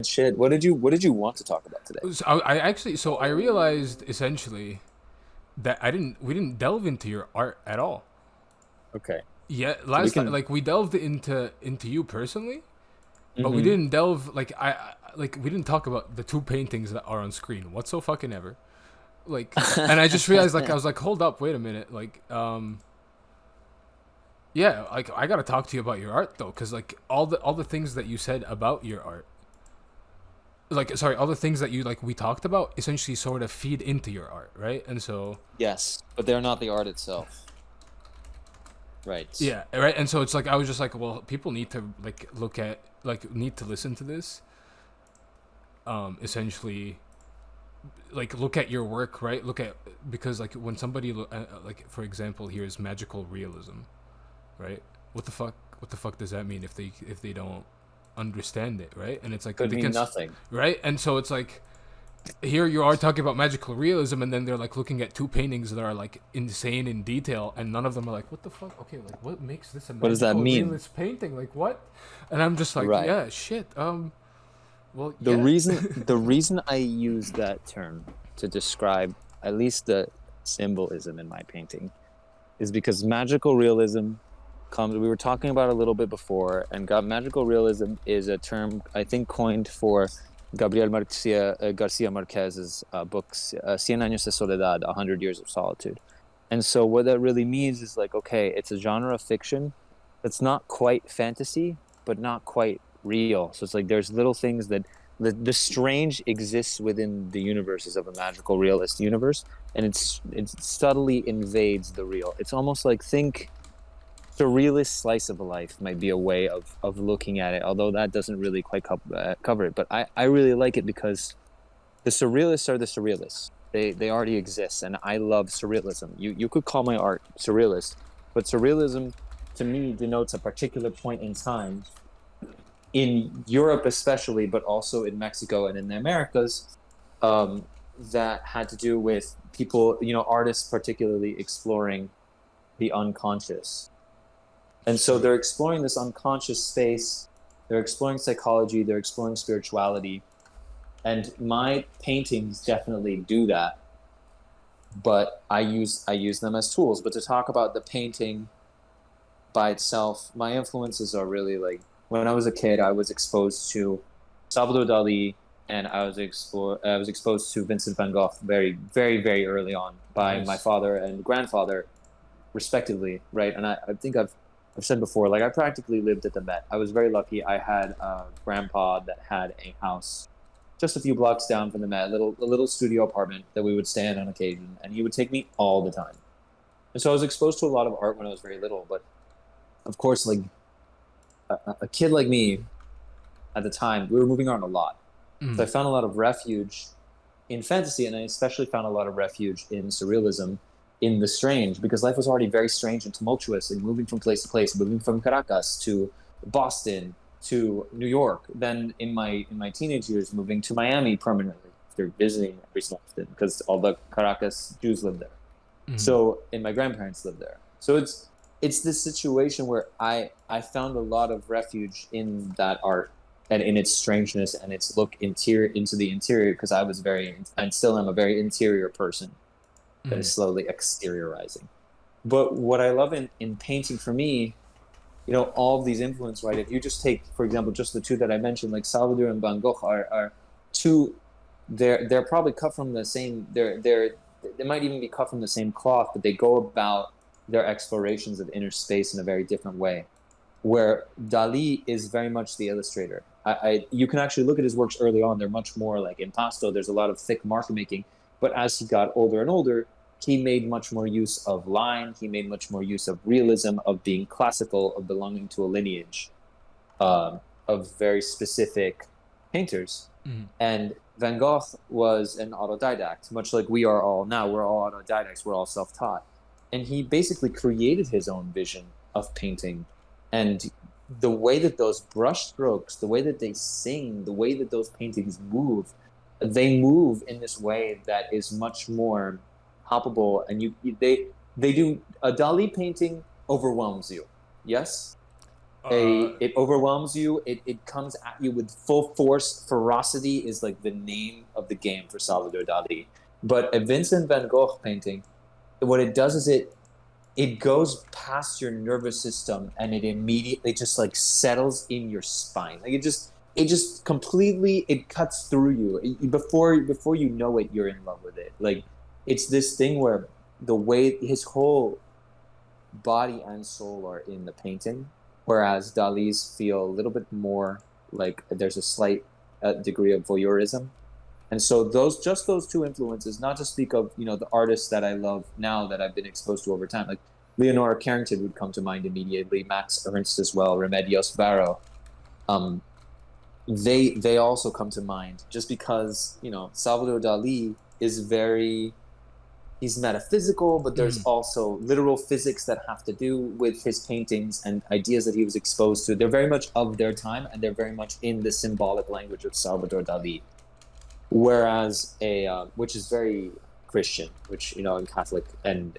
shit. What did you want to talk about today? So I realized essentially that we didn't delve into your art at all. Okay. Yeah, So we last time can. like we delved into you personally, but we Hmm. didn't delve like we didn't talk about the two paintings that are on screen. What so fucking ever? Like, and I just realized like I was like, hold up, wait a minute, like yeah, like I gotta talk to you about your art though, because like all the things that you said about your art, like sorry, all the things that you like we talked about essentially sort of feed into your art, right? And so Yes, but they're not the art itself. Right. yeah, right. And so it's like I was just like, well, people need to like look at like need to listen to this. Essentially, like look at your work, right? Look at because like when somebody like for example, here's magical realism, right? What the fuck? What the fuck does that mean if they don't understand it, right? And it's like Could they mean can, nothing. right? And so it's like here you are talking about magical realism, and then they're like looking at two paintings that are like insane in detail, and none of them are like, what the fuck? Okay, like what makes this a What does that magical mean? realist painting? Like what? And I'm just like, Right. yeah, shit. Well, The yeah. reason I use that term to describe at least the symbolism in my painting is because magical realism comes. We were talking about it a little bit before, and magical realism is a term I think coined for Garcia Marquez's books, Cien Años de Soledad, 100 Years of Solitude. And so what that really means is like, okay, it's a genre of fiction that's not quite fantasy, but not quite real. So it's like there's little things that the strange exists within the universes of a magical realist universe, and it subtly invades the real. It's almost like think surrealist slice of a life might be a way of looking at it, although that doesn't really quite cover it. But I really like it because the surrealists are the surrealists. They already exist, and I love surrealism. You could call my art surrealist, but surrealism to me denotes a particular point in time in Europe, especially, but also in Mexico and in the Americas, that had to do with people, artists particularly exploring the unconscious. And so Sure. they're exploring this unconscious space, they're exploring psychology, they're exploring spirituality. And my paintings definitely do that, but I use them as tools. But to talk about the painting by itself, my influences are really like when I was a kid, I was exposed to Salvador Dali, and I was exposed to Vincent van Gogh very, very, very early on by my Nice. father and grandfather, respectively, right? And I think I've said before, like I practically lived at the Met. I was very lucky. I had a grandpa that had a house just a few blocks down from the Met, a little studio apartment that we would stay in on occasion, and he would take me all the time. And so I was exposed to a lot of art when I was very little, but of course, like a kid like me at the time, we were moving around a lot. So I Mm. found a lot of refuge in fantasy, and I especially found a lot of refuge in surrealism, in the strange, because life was already very strange and tumultuous, like moving from place to place, moving from Caracas to Boston to New York. Then in my teenage years, moving to Miami permanently after visiting every so often, because all the Caracas Jews lived there. Mm. So and my grandparents lived there. So it's this situation where I found a lot of refuge in that art and in its strangeness and its look interior into the interior, because I was very and still am a very interior person that is Mm. slowly exteriorizing. But what I love in painting for me, all of these influence, right? If you just take, for example, just the two that I mentioned, like Salvador and Van Gogh are two. They're probably cut from the same. They might even be cut from the same cloth, but they go about their explorations of inner space in a very different way. Where Dali is very much the illustrator. You can actually look at his works early on; they're much more like impasto. There's a lot of thick marker making, but as he got older and older, he made much more use of line. He made much more use of realism, of being classical, of belonging to a lineage of very specific painters. Mm. And Van Gogh was an autodidact, much like we are all now. We're all autodidacts, we're all self taught. And he basically created his own vision of painting. And the way that those brushstrokes, the way that they sing, the way that those paintings move, they move in this way that is much more palpable. And they do a Dali painting overwhelms you. Yes, It overwhelms you. It comes at you with full force. Ferocity is like the name of the game for Salvador Dali. But a Vincent van Gogh painting, what it does is it goes past your nervous system and it immediately just like settles in your spine. Like it just completely it cuts through you. Before you know it, you're in love with it. Like it's this thing where the way his whole body and soul are in the painting, whereas Dali's feel a little bit more like there's a slight degree of voyeurism. And so those two influences, not to speak of the artists that I love now that I've been exposed to over time, like Leonora Carrington would come to mind immediately, Max Ernst as well, Remedios Varo. Um, they also come to mind just because Salvador Dali is very he's metaphysical, but there's also literal physics that have to do with his paintings and ideas that he was exposed to. They're very much of their time, and they're very much in the symbolic language of Salvador Dali. Whereas which is very Christian, which and Catholic and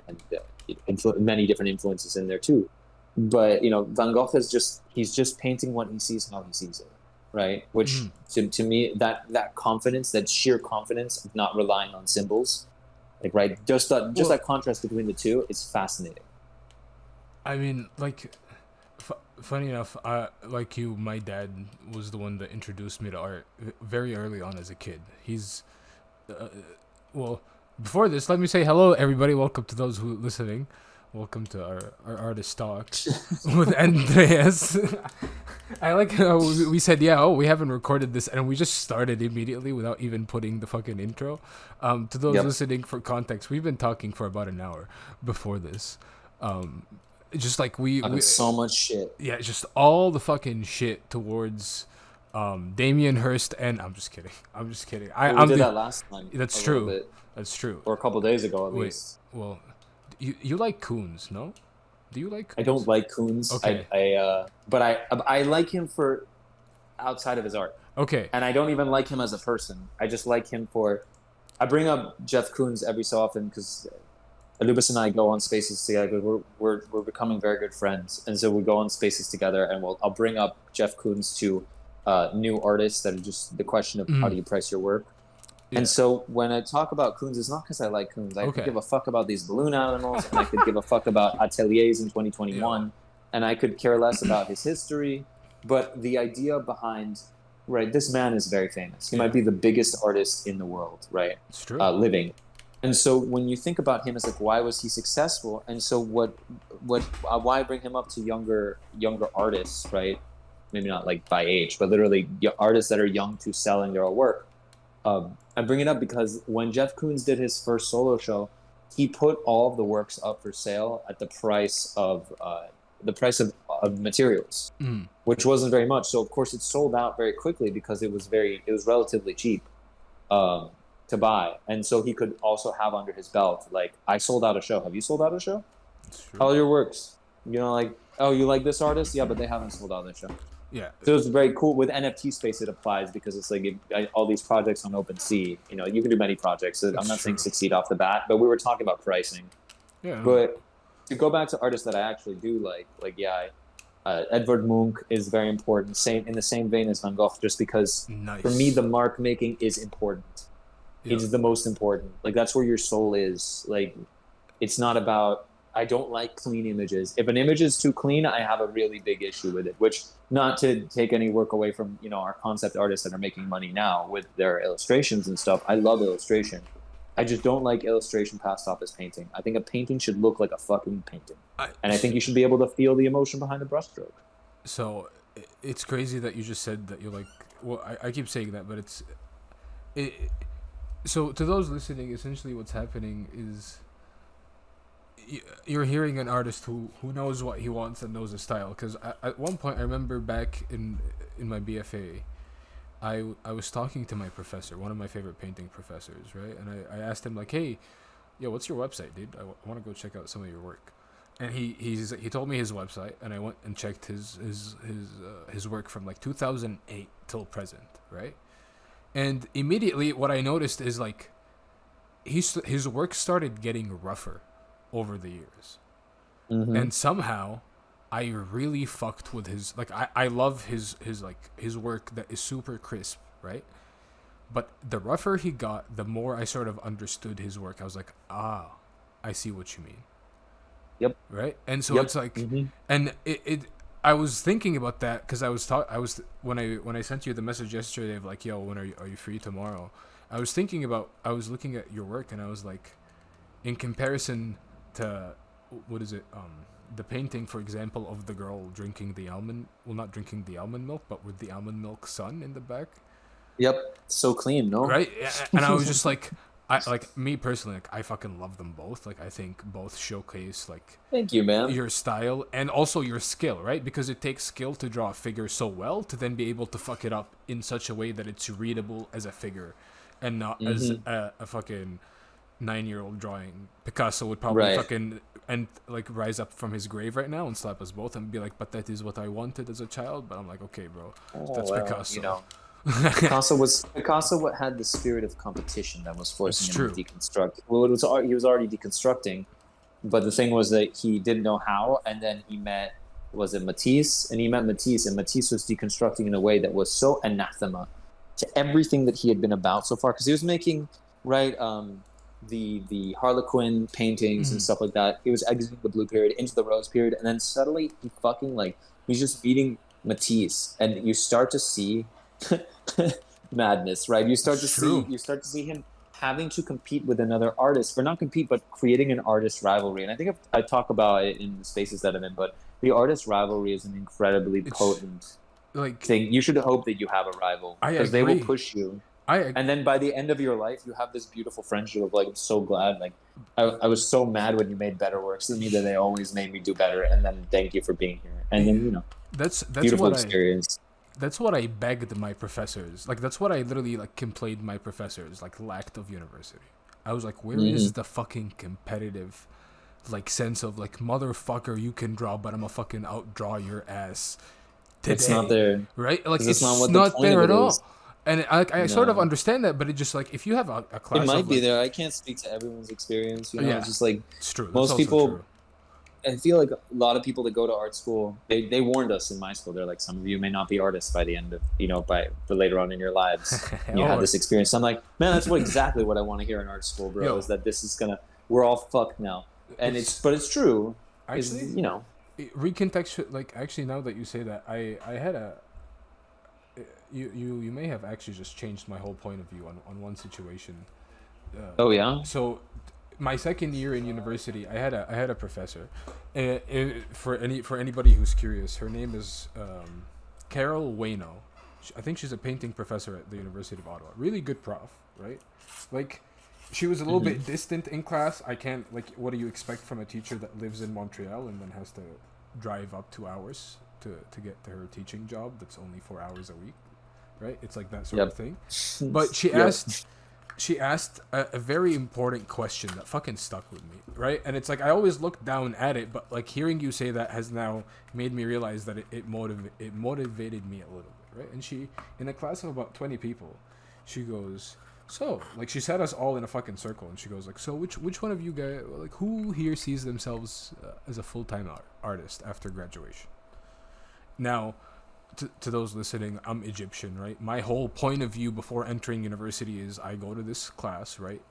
many different influences in there too. But Van Gogh he's just painting what he sees how he sees it, right? Which to me that confidence, that sheer confidence of not relying on symbols, like right, that contrast between the two is fascinating. I mean, like, funny enough, like you, my dad was the one that introduced me to art very early on as a kid. He's, well, before this, let me say hello, everybody. Welcome to those who are listening. Welcome to our artist talk with Andres. I like how we said, we haven't recorded this, and we just started immediately without even putting the fucking intro. To those listening, for context, we've been talking for about an hour before this. Just like we so much shit. Yeah, just all the fucking shit towards Damien Hirst, and I'm just kidding. We did that last time. That's true. That's true. Or a couple days ago, at least. Well, you like Koons, no? Do you like Koons? I don't like Koons. Okay. But I like him for outside of his art. Okay. And I don't even like him as a person. I just like him for. I bring up Jeff Koons every so often because Alubis and I go on spaces together. We're becoming very good friends, and so we go on spaces together. And I'll bring up Jeff Koons to new artists that are just the question of how do you price your work. Yeah. And so when I talk about Koons, it's not because I like Koons. I could give a fuck about these balloon animals, and I could give a fuck about ateliers in 2021, and I could care less about his history. But the idea behind, right, this man is very famous. He might be the biggest artist in the world, right? It's true. Living. And so when you think about him, it's like, why was he successful? And so why bring him up to younger artists, right? Maybe not like by age, but literally artists that are young to selling their own work. I bring it up because when Jeff Koons did his first solo show, he put all of the works up for sale at the price of materials, which wasn't very much. So of course it sold out very quickly because it was relatively cheap to buy, and so he could also have under his belt, like, I sold out a show. Have you sold out a show? How are your works? Like, oh, you like this artist? Yeah, but they haven't sold out their show. Yeah. So it's very cool. With NFT space, it applies because it's like all these projects on OpenSea. You can do many projects. I'm not saying succeed off the bat, but we were talking about pricing. Yeah. But to go back to artists that I actually do like Edvard Munch is very important. In the same vein as Van Gogh, just because for me the mark making is important. Yeah. It's the most important. Like, that's where your soul is. Like, it's not about. I don't like clean images. If an image is too clean, I have a really big issue with it. Which, not to take any work away from our concept artists that are making money now with their illustrations and stuff. I love illustration. I just don't like illustration passed off as painting. I think a painting should look like a fucking painting, and I think you should be able to feel the emotion behind the brushstroke. So it's crazy that you just said that you like. Well, I keep saying that, but so to those listening, essentially what's happening is you're hearing an artist who knows what he wants and knows his style. Because at one point, I remember back in my BFA, I was talking to my professor, one of my favorite painting professors, right? And I asked him, like, hey, what's your website, dude? I want to go check out some of your work. And he told me his website, and I went and checked his work from like 2008 till present, right? And immediately what I noticed is, like, his work started getting rougher over the years. And somehow I really fucked with his, like, I love his like his work that is super crisp, right? But the rougher he got, the more I sort of understood his work. I was like, ah, I see what you mean. Yep. Right? And so Yep. it's like, Mm-hmm. and it I was thinking about that because I was when I sent you the message yesterday of like, yo, when are you free tomorrow? I was thinking about, I was looking at your work and I was like, in comparison to, what is it, the painting, for example, of the girl drinking the almond, well, not drinking the almond milk, but with the almond milk sun in the back. Yep. So clean, no? Right? And I was just like, I like, me personally, like, I fucking love them both. Like, I think both showcase like Thank you, man. your style and also your skill, right? Because it takes skill to draw a figure so well to then be able to fuck it up in such a way that it's readable as a figure and not as a fucking 9-year-old drawing. Picasso would probably Right. fucking and like rise up from his grave right now and slap us both and be like, but that is what I wanted as a child. But I'm like, okay, bro, that's well, Picasso. you know, Picasso had the spirit of competition that was forcing It's him true. to deconstruct. Well, he was already deconstructing, but the thing was that he didn't know how, and then he met, was it Matisse? And he met Matisse, and Matisse was deconstructing in a way that was so anathema to everything that he had been about so far, because he was making, right, the Harlequin paintings and stuff like that. He was exiting the blue period into the rose period, and then suddenly he fucking, like, he's just meeting Matisse, and you start to see madness, right? You start to see him having to compete with another artist, or not compete, but creating an artist rivalry. And I think I talk about it in the spaces that I'm in, but the artist rivalry is an incredibly potent Like, thing. You should hope that you have a rival, I because they will agree. push you. I And then by the end of your life, you have this beautiful friendship of like, I'm so glad. Like, I was so mad when you made better works than me that they always made me do better. And then thank you for being here. And then, you know, that's beautiful what experience. that's what I begged my professors. Like, that's what I literally like complained my professors, like, lacked of university. I was like, where is the fucking competitive, like, sense of like, motherfucker, you can draw, but I'm gonna fucking outdraw your ass today. It's not there. Right? Like, 'Cause it's that's not what not the point there of at it all. is. And I sort of No. understand that, but it just like, if you have a class, It might of, be like, there. I can't speak to everyone's experience. You know, Yeah. it's just like it's true. That's most also people. true. I feel like a lot of people that go to art school, they warned us in my school. They're like, some of you may not be artists by the end of, you know, for later on in your lives. And you have this experience. I'm like, man, that's exactly what I want to hear in art school, bro. Yo. Is that this is we're all fucked now, and but it's true. Actually, You know, recontextual. Like, actually, now that you say that, I had a. You may have actually just changed my whole point of view on one situation. oh yeah, So, my second year in university, I had a professor. For anybody who's curious, her name is Carol Wayno. I think she's a painting professor at the University of Ottawa. Really good prof, right? Like, she was a little bit distant in class. I can't, like, what do you expect from a teacher that lives in Montreal and then has to drive up 2 hours to get to her teaching job that's only 4 hours a week, right? It's like that sort of thing. But she asked a very important question that fucking stuck with me, right? And it's like, I always look down at it, but like, hearing you say that has now made me realize that it motivated me a little bit, right? And she, in a class of about 20 people, she goes, so, like, she sat us all in a fucking circle, and she goes like, so which one of you guys, like, who here sees themselves as a full-time artist after graduation? Now, to those listening, I'm Egyptian, right? My whole point of view before entering university is I go to this class, right?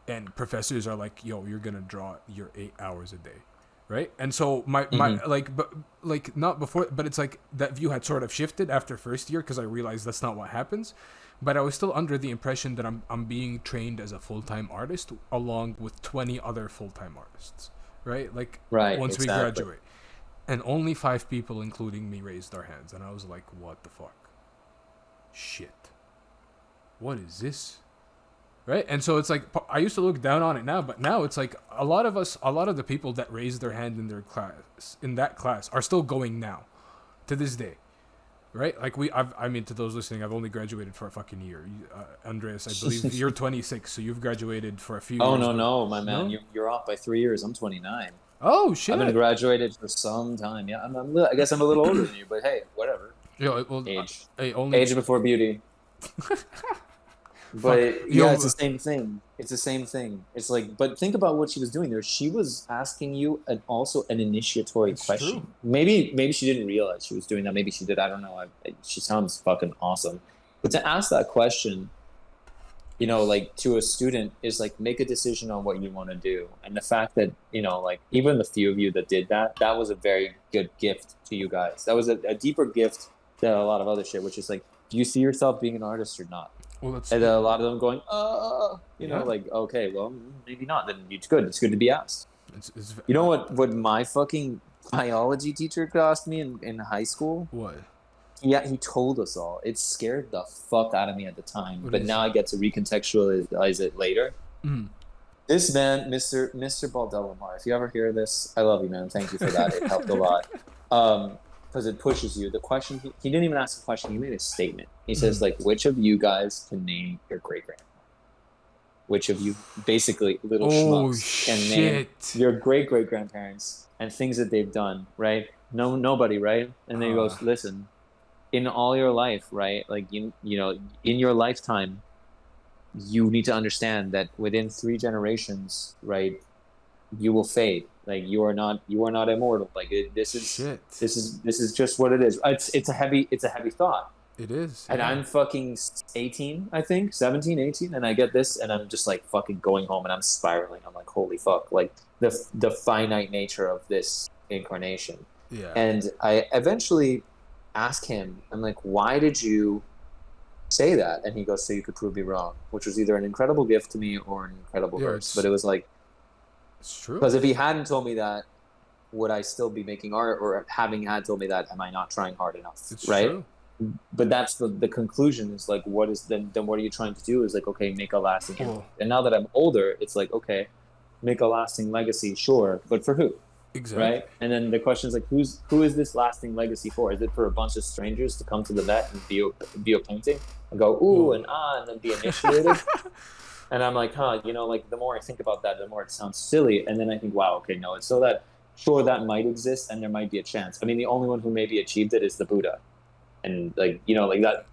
And professors are like, yo, you're gonna draw your 8 hours a day, right? And so my like, but like, not before, but it's like that view had sort of shifted after first year because I realized that's not what happens. But I was still under the impression that I'm being trained as a full-time artist along with 20 other full-time artists, right? Like, once we graduate. And only 5 people, including me, raised their hands. And I was like, what the fuck? Shit. What is this? Right? And so it's like, I used to look down on it now, but now it's like a lot of the people that raised their hand in that class are still going now, to this day. Right? Like, I mean, to those listening, I've only graduated for a fucking year. Andres, I believe you're 26, so you've graduated for a few years. Oh, no, my man. No? You're off by 3 years. I'm 29. Oh, shit. I've been graduated for some time. Yeah, I guess I'm a little older than you, but hey, whatever. Yo, well, Age. only Age before beauty. Fuck. But yeah, it's Yo, the same thing. It's the same thing. It's like, but think about what she was doing there. She was asking you also an initiatory it's true. question. Maybe she didn't realize she was doing that. Maybe she did. I don't know. She sounds fucking awesome. But to ask that question, like to a student is like make a decision on what you want to do. And the fact that, like even the few of you that did that, that was a very good gift to you guys. That was a deeper gift than a lot of other shit, which is like, do you see yourself being an artist or not? Well, that's And a lot of them going, Yeah. like, okay, well, maybe not. Then it's good. It's good to be asked. it's You know what my fucking biology teacher cost me in high school? what? Yeah, he told us all. It scared the fuck out of me at the time, What but is now I get to recontextualize it later. Mm. This man, Mr. Baldelamar, if you ever hear this, I love you, man. Thank you for that. It helped a lot. Because it pushes you. The question, he didn't even ask a question. He made a statement. He says, like, which of you guys can name your great-grandpa? Which of you, basically, little schmucks, can name your great-great-grandparents and things that they've done, right? No, nobody, right? And then he goes, listen, in all your life, right? Like, in your lifetime, you need to understand that within 3 generations, right, you will fade. Like you are not immortal. Like this is just what it is. It's a heavy thought. It is. And I'm fucking 18, I think 17, 18, and I get this, and I'm just like fucking going home, and I'm spiraling. I'm like, holy fuck! Like the finite nature of this incarnation. Yeah. And I eventually ask him, I'm like, why did you say that? And he goes, so you could prove me wrong, which was either an incredible gift to me or an incredible verse. But it was like, it's true. because if he hadn't told me that, would I still be making art? Or having had told me that, am I not trying hard enough? It's right? True. But that's the conclusion is like, what is then what are you trying to do? Is like, okay, make a lasting impact. And now that I'm older, it's like, okay, make a lasting legacy, sure, but for who? Exactly. Right? And then the question is like, who is this lasting legacy for? Is it for a bunch of strangers to come to the vet and view a painting and go ooh and and then be initiated? And I'm like, like the more I think about that, the more it sounds silly. And then I think, wow, okay, no, it's so that sure that might exist and there might be a chance. I mean, the only one who maybe achieved it is the Buddha. And like, like that,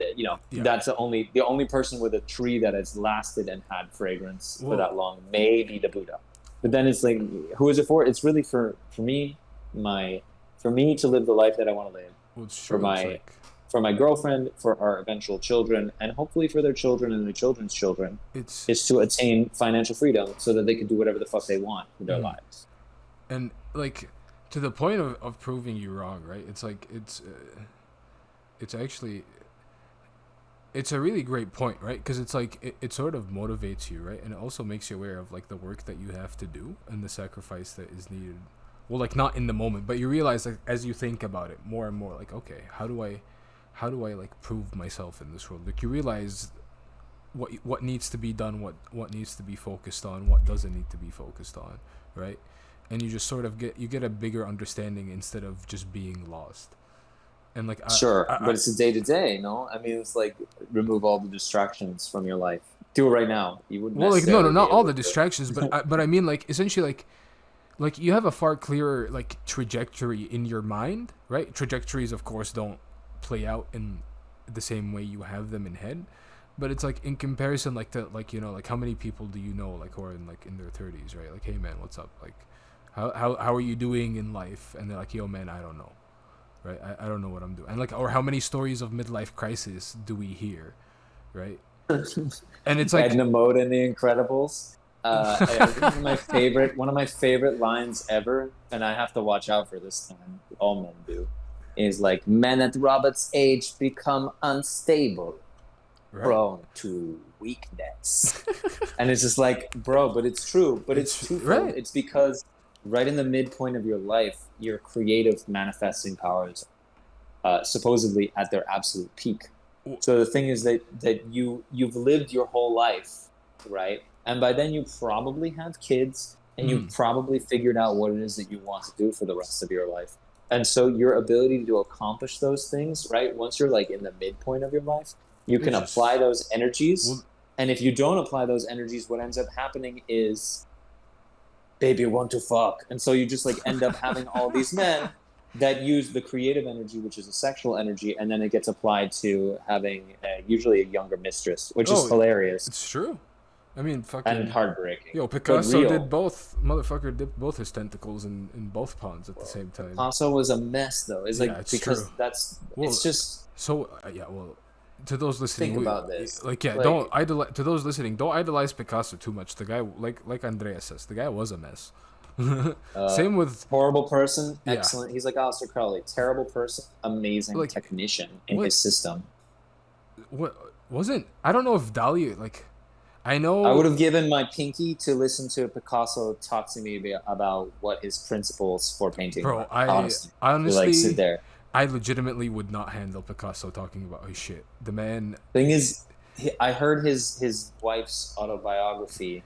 that's the only person with a tree that has lasted and had fragrance for that long, maybe the Buddha. But then it's like, who is it for? It's really for me to live the life that I want to live. Well, For my girlfriend, for our eventual children, and hopefully for their children and their children's children, is to attain financial freedom so that they can do whatever the fuck they want with their lives. And like, to the point of proving you wrong, right? It's like, it's actually, it's a really great point, right? Because it's like, it sort of motivates you, right? And it also makes you aware of like the work that you have to do and the sacrifice that is needed. Well, like not in the moment, but you realize like as you think about it more and more, like, okay, how do I like prove myself in this world? Like you realize what needs to be done, what needs to be focused on, what doesn't need to be focused on, right? And you just sort of get a bigger understanding instead of just being lost. And like but it's a day to day, no? I mean, it's like remove all the distractions from your life. Do it right now. You wouldn't. Well, like no, not all the distractions, but I mean, like essentially, like you have a far clearer like trajectory in your mind, right? Trajectories, of course, don't play out in the same way you have them in head, but it's like in comparison, like to like like how many people do you know like who are in their 30s, right? Like, hey man, what's up? Like, how are you doing in life? And they're like, yo man, I don't know. Right, I don't know what I'm doing, and like, or how many stories of midlife crisis do we hear, right? And it's like Edna Mode in The Incredibles. One of my favorite lines ever, and I have to watch out for this time. All men do, is like, men at Robert's age become unstable, prone to weakness, and it's just like, bro, but it's true, but it's true, right? It's because right in the midpoint of your life, your creative manifesting powers supposedly at their absolute peak. So the thing is that you've lived your whole life, right? And by then you probably have kids and you've probably figured out what it is that you want to do for the rest of your life. And so your ability to accomplish those things, right? Once you're like in the midpoint of your life, you can apply those energies. And if you don't apply those energies, what ends up happening is baby want to fuck, and so you just like end up having all these men that use the creative energy, which is a sexual energy, and then it gets applied to having usually a younger mistress, which is Oh, hilarious it's true. I mean, and fucking. heartbreaking, Yo, but Picasso did real. both. Motherfucker dipped both his tentacles in both ponds at the Well, same time. Picasso was a mess, though. It's Yeah, like it's true. because that's it's Well, just so yeah, well, to those listening, think about this. like yeah, don't Like idolize. To those listening, don't idolize Picasso too much. The guy, like Andreas says, the guy was a mess. uh, Same with horrible person, yeah, excellent. He's like Aleister Crowley. Terrible person, amazing like technician in what his system. what wasn't I don't know if Dali like I I would know, have given my pinky to listen to Picasso talk to me about what his principles for painting bro. were. I Honestly, to like sit honestly there. I legitimately would not handle Picasso talking about his shit. The man, Thing is, I heard his wife's autobiography.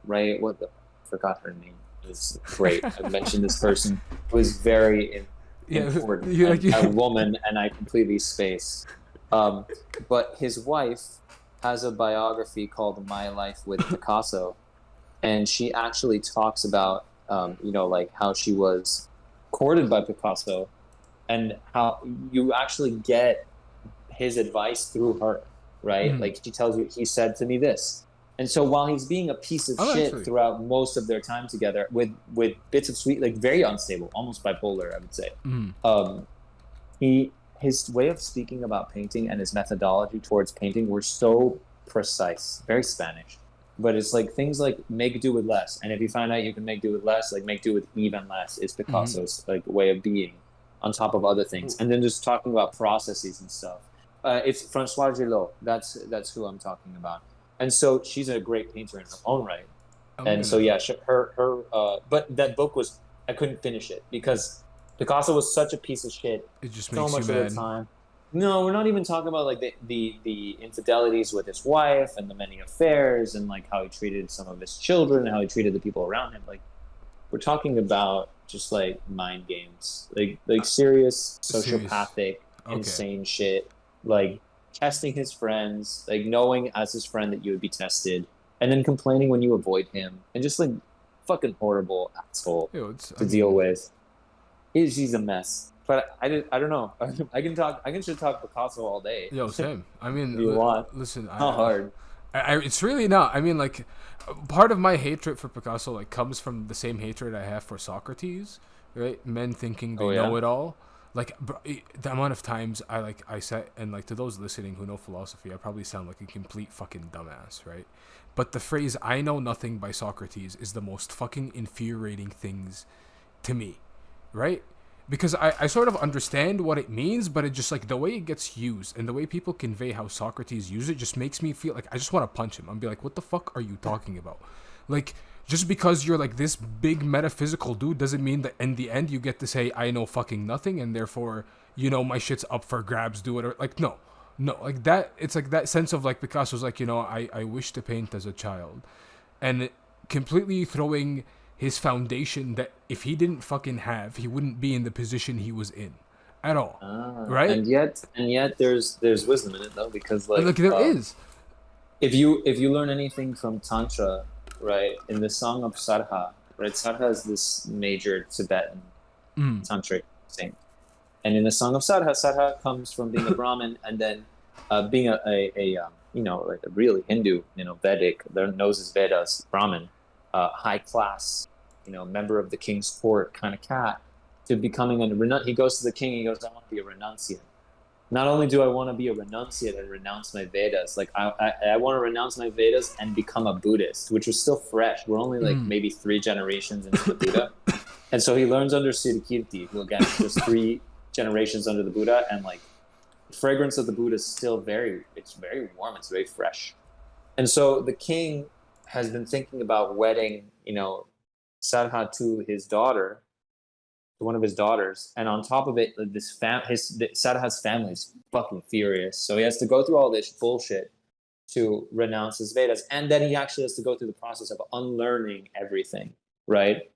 Right? What the forgot her name. It was great. I mentioned this person who was very yeah, important you like and a woman, and I completely spaced. But his wife has a biography called My Life with Picasso, and she actually talks about like how she was courted by Picasso and how you actually get his advice through her, right? mm, Like she tells you, he said to me this. And so while he's being a piece of I'm shit actually throughout most of their time together, with bits of sweet, like very unstable, almost bipolar, I would say. mm, Um, his way of speaking about painting and his methodology towards painting were so precise, very Spanish. But it's like things like make do with less, and if you find out you can make do with less, like make do with even less, is mm. Picasso's like way of being, on top of other things. And then just talking about processes and stuff. It's Francois Gillot. That's who I'm talking about. And so she's a great painter in her own right. I'm And so gonna. yeah, her. But that book was I couldn't finish it because Picasso was such a piece of shit It just so makes you much of the mad. time. No, we're not even talking about like the infidelities with his wife and the many affairs and like how he treated some of his children and how he treated the people around him. Like we're talking about just like mind games, like serious Serious. sociopathic, Okay. insane shit. Like testing his friends, like knowing as his friend that you would be tested, and then complaining when you avoid him, and just like fucking horrible asshole Yo, it's. I to deal mean, with. He's a mess. But I don't know. I can should talk Picasso all day yo, if Sam. I mean, you want. listen. Not hard. It's really not. I mean, like, part of my hatred for Picasso like comes from the same hatred I have for Socrates, right? Men thinking Oh they know yeah. it all. Like, the amount of times I sat and like to those listening who know philosophy, I probably sound like a complete fucking dumbass, right? But the phrase "I know nothing" by Socrates is the most fucking infuriating things to me, right? Because I sort of understand what it means, but it just like the way it gets used and the way people convey how Socrates used it just makes me feel like I just want to punch him. I'm be like, what the fuck are you talking about? Like, just because you're like this big metaphysical dude doesn't mean that in the end you get to say I know fucking nothing and therefore my shit's up for grabs. Do it or like no, like that. It's like that sense of like Picasso's like I wish to paint as a child, and completely throwing his foundation that if he didn't fucking have, he wouldn't be in the position he was in at all. Right? And yet there's wisdom in it though because Like like there is. if you learn anything from Tantra, right, in the Song of Sarha, right, Sarha is this major Tibetan Mm, tantric saint. And in the Song of Sarha, Sarha comes from being a Brahmin and then being like a really Hindu, Vedic, knows his Vedas, Brahmin, high class, member of the king's court kind of cat, to becoming he goes to the king, he goes, I want to be a renunciate. Not only do I want to be a renunciate and renounce my Vedas, like I want to renounce my Vedas and become a Buddhist, which was still fresh. We're only like mm. maybe 3 generations into the Buddha. And so he learns under Siddhakirti, who again, just 3 generations under the Buddha, and like the fragrance of the Buddha is still it's very warm, it's very fresh. And so the king has been thinking about wedding, Sarha to his daughter, to one of his daughters, and on top of it, Sarha's family is fucking furious. So he has to go through all this bullshit to renounce his Vedas, and then he actually has to go through the process of unlearning everything, right?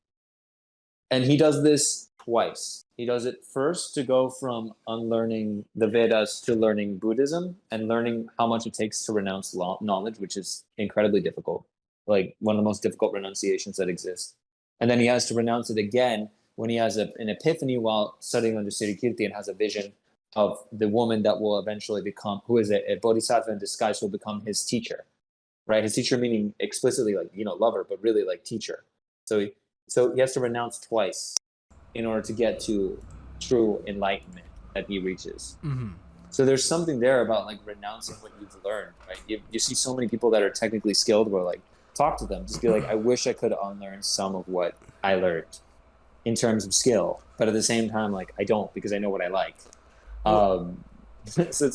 And he does this twice. He does it first to go from unlearning the Vedas to learning Buddhism and learning how much it takes to renounce knowledge, which is incredibly difficult, like one of the most difficult renunciations that exist. And then he has to renounce it again when he has an epiphany while studying under Siddhi Kirti and has a vision of the woman that will eventually become, who is a bodhisattva in disguise, who will become his teacher, right? His teacher meaning explicitly like, lover, but really like teacher. So he has to renounce twice in order to get to true enlightenment that he reaches. Mm-hmm. So there's something there about like renouncing what you've learned, right? You see so many people that are technically skilled where like, talk to them, just be like, I wish I could unlearn some of what I learned in terms of skill, but at the same time, like I don't, because I know what I like. So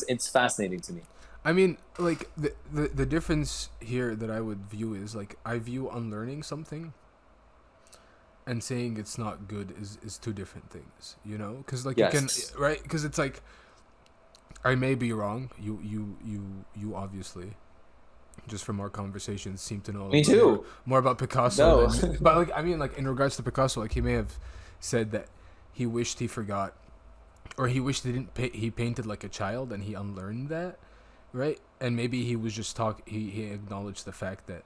it's fascinating to me. I mean, like the difference here that I would view is like, I view unlearning something and saying it's not good is two different things, you know? Because like Yes. you can, right? Because it's like, I may be wrong. You obviously, just from our conversations, seem to know Me too. more about Picasso. No. But like, I mean, like in regards to Picasso, like he may have said that he wished he forgot, or he wished he painted like a child and he unlearned that, right? And maybe he was just he acknowledged the fact that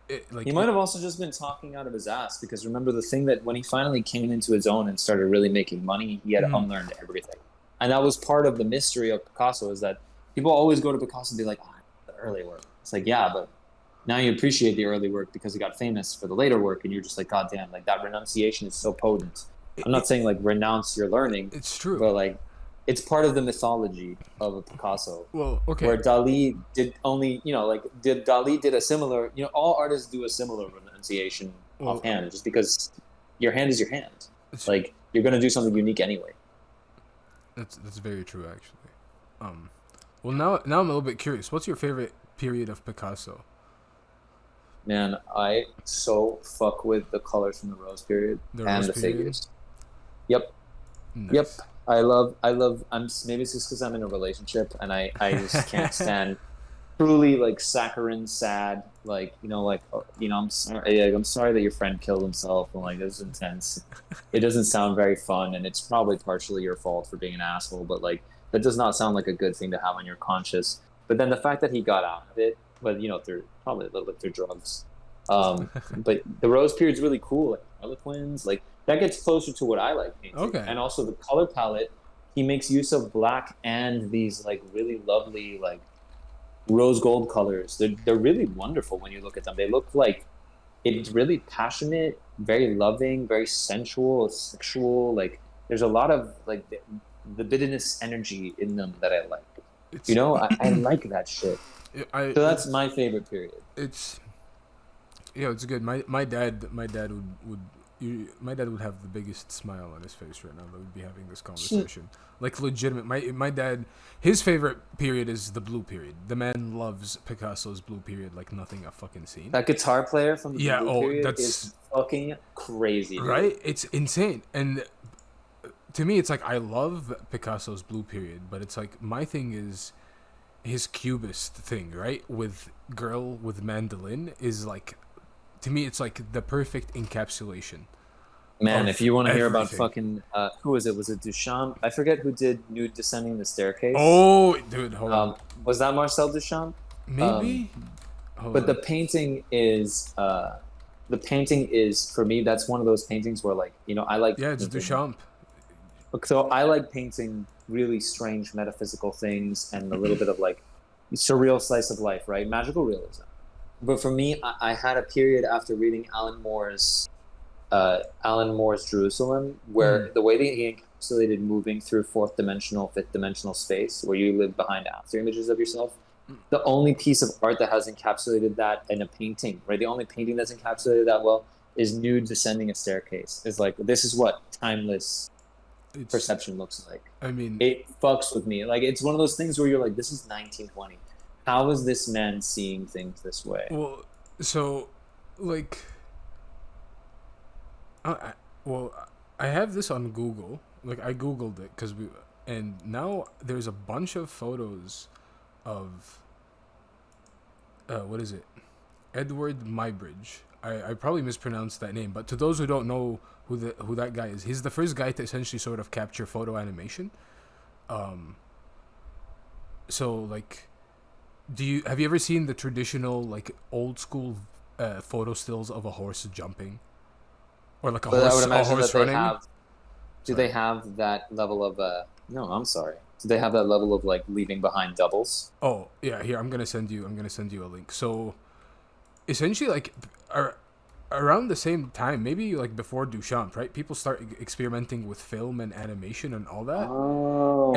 He might have also just been talking out of his ass, because remember the thing that when he finally came into his own and started really making money, he had unlearned everything. And that was part of the mystery of Picasso, is that people always go to Picasso and be like, the early work. It's like, yeah, but now you appreciate the early work because he got famous for the later work, and you're just like, God damn, like that renunciation is so potent. I'm not saying like renounce your learning. It's true. But like, it's part of the mythology of a Picasso. Well, okay. Where Dali did only, Dali did a similar, all artists do a similar renunciation offhand, just because your hand is your hand. Like, you're going to do something unique anyway. That's very true, actually. Well, now I'm a little bit curious. What's your favorite period of Picasso? Man, I so fuck with the colors from the Rose period and the figures. Yep. Nice. Yep. I love. Maybe it's just because I'm in a relationship and I just can't stand truly like saccharine, sad. Like I'm sorry that your friend killed himself, and like this is intense. It doesn't sound very fun, and it's probably partially your fault for being an asshole. But like that does not sound like a good thing to have on your conscience. But then the fact that he got out of it, but through probably a little bit through drugs. But the Rose period's really cool. Like Harlequins, like that gets closer to what I like painting. Okay. And also the color palette, he makes use of black and these like really lovely like rose gold colors. They're really wonderful when you look at them. They look like it's really passionate, very loving, very sensual, sexual. Like there's a lot of like the bitterness energy in them that I like. I like that shit. So that's my favorite period. It's good. My dad would have the biggest smile on his face right now that we'd be having this conversation. Like legitimate. My dad, his favorite period is the blue period. The man loves Picasso's blue period like nothing I've fucking seen. That guitar player from the blue period is fucking crazy, dude. Right? It's insane. And to me, it's like I love Picasso's blue period, but it's like my thing is his cubist thing, right? With girl with mandolin is like, to me, it's like the perfect encapsulation. Man, if you want to hear about fucking, who was it? Was it Duchamp? I forget who did Nude Descending the Staircase. Oh, dude, hold on. Was that Marcel Duchamp? Maybe. But the painting is, for me, that's one of those paintings where like, I like. Yeah, it's Duchamp. So I like painting really strange metaphysical things and a little bit of like surreal slice of life, right? Magical realism. But for me, I had a period after reading Alan Moore's Jerusalem, where the way that he encapsulated moving through fifth dimensional space, where you live behind after images of yourself. The only piece of art that has encapsulated that in a painting, right? The only painting that's encapsulated that well is Nude Descending a Staircase. It's like, this is what timeless perception looks like. I mean, it fucks with me. Like, it's one of those things where you're like, this is 1920. How is this man seeing things this way? Well, so, like, I have this on Google. Like, I Googled it and now there's a bunch of photos of, what is it? Edward Muybridge. I probably mispronounced that name, but to those who don't know who that guy is, he's the first guy to essentially sort of capture photo animation. So like, have you ever seen the traditional like old school photo stills of a horse jumping? or like But I would a imagine that horse they running. have. Do Sorry. they have that level of No, I'm sorry. Do they have that level of like leaving behind doubles? Oh yeah, here I'm gonna send you. I'm gonna send you a link. So essentially, like, ar- around the same time, maybe like before Duchamp, right? People start experimenting with film and animation and all that.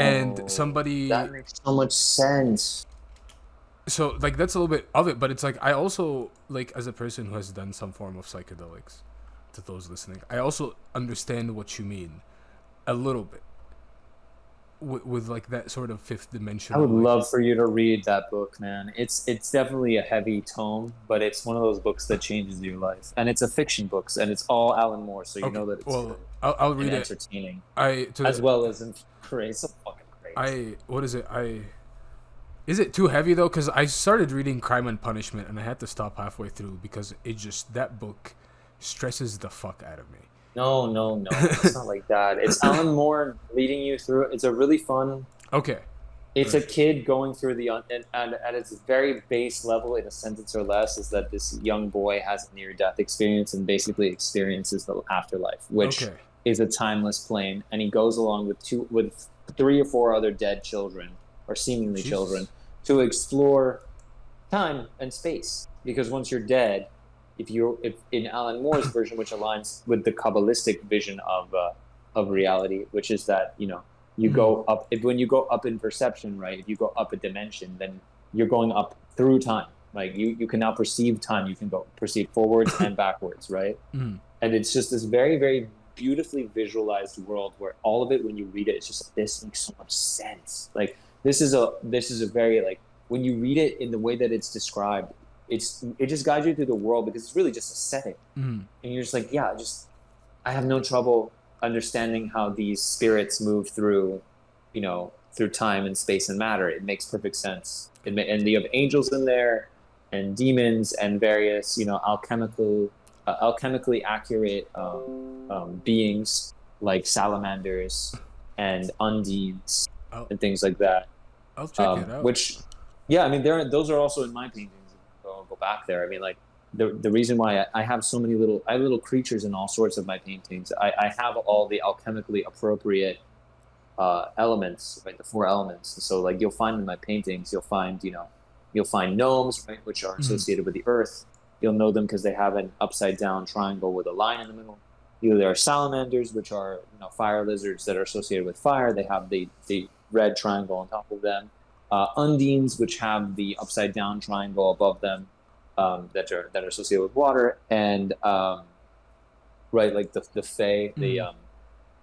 And Oh, that somebody, makes so much sense. so like that's a little bit of it, but it's like I also like as a person who has done some form of psychedelics. To those listening, I also understand what you mean a little bit with like that sort of fifth I dimensional would like. love for you to read that book, man. It's definitely a heavy tome, but it's one of those books that changes your life. And it's a fiction books, and it's all Alan Moore, so you Okay, know that it's well good I'll and read it. entertaining, I as to well as great. So fucking great. I what is it? I Is it too heavy though? Because I started reading Crime and Punishment and I had to stop halfway through because it just that book stresses the fuck out of me. No, no, no. It's not like that. It's Alan Moore leading you through. It's a really fun. Okay, It's a right. kid going through and at its very base level, in a sentence or less, is that this young boy has a near-death experience and basically experiences the afterlife, which Okay. is a timeless plane. And he goes along with three or four other dead children, or seemingly children, Jesus. to explore time and space. Because once you're dead, if in Alan Moore's version, which aligns with the Kabbalistic vision of reality, which is that you Mm. go up when you go up in perception, right? If you go up a dimension, then you're going up through time. Like you can now perceive time. You can go perceive forwards and backwards, right? Mm. And it's just this very, very beautifully visualized world where all of it, when you read it, it's just like, this makes so much sense. Like this is a very like when you read it in the way that it's described, it just guides you through the world because it's really just a setting, Mm. and you're just like, yeah, just I have no trouble understanding how these spirits move through time and space and matter. It makes perfect sense. And you have angels in there, and demons, and various, alchemically accurate beings like salamanders and undines I'll and things like that. I'll check it out. Which, yeah, I mean, those are also in my paintings. I'll go back there. I mean, like the reason why I have so many I have little creatures in all sorts of my paintings. I have all the alchemically appropriate elements, right? The four elements. So like you'll find in my paintings, you'll find gnomes, right, which are Mm. associated with the earth. You'll know them because they have an upside down triangle with a line in the middle. There are salamanders, which are fire lizards that are associated with fire. They have the red triangle on top of them. Undines, which have the upside down triangle above them, that are associated with water, and right, like the fae. Mm.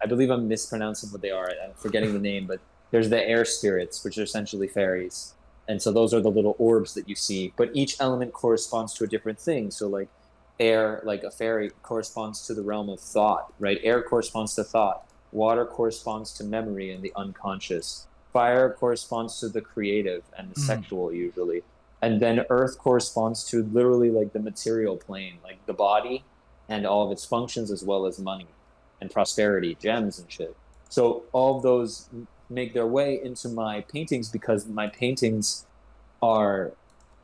I believe I'm mispronouncing what they are. I'm forgetting the name, but there's the air spirits, which are essentially fairies. And so those are the little orbs that you see. But each element corresponds to a different thing. So like air, like a fairy, corresponds to the realm of thought, right? Air corresponds to thought. Water corresponds to memory and the unconscious. Fire corresponds to the creative and the Mm. sexual, usually. And then earth corresponds to literally like the material plane, like the body and all of its functions, as well as money and prosperity, gems and shit. So all of those make their way into my paintings because my paintings are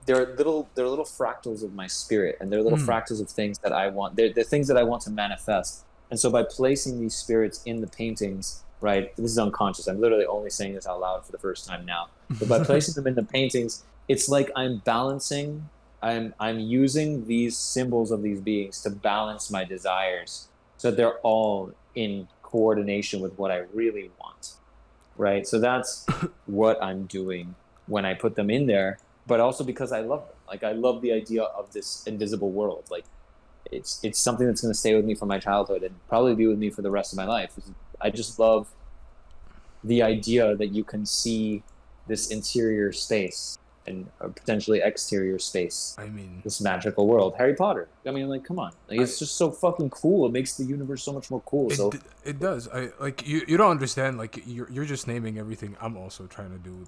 they're little fractals of my spirit, and they're little Mm. fractals of things that I want. They're things that I want to manifest. And so by placing these spirits in the paintings, right? This is unconscious. I'm literally only saying this out loud for the first time now. But by placing them in the paintings, it's like I'm balancing. I'm using these symbols of these beings to balance my desires so that they're all in coordination with what I really want, right? So that's what I'm doing when I put them in there, but also because I love them. Like I love the idea of this invisible world. Like it's something that's going to stay with me from my childhood and probably be with me for the rest of my life. I just love the idea that you can see this interior space and potentially exterior space, I mean, this magical world. Harry Potter. I mean, like, come on, like, I it's just so fucking cool. It makes the universe so much more cool. So it does. I like you don't understand. Like you're just naming everything I'm also trying to do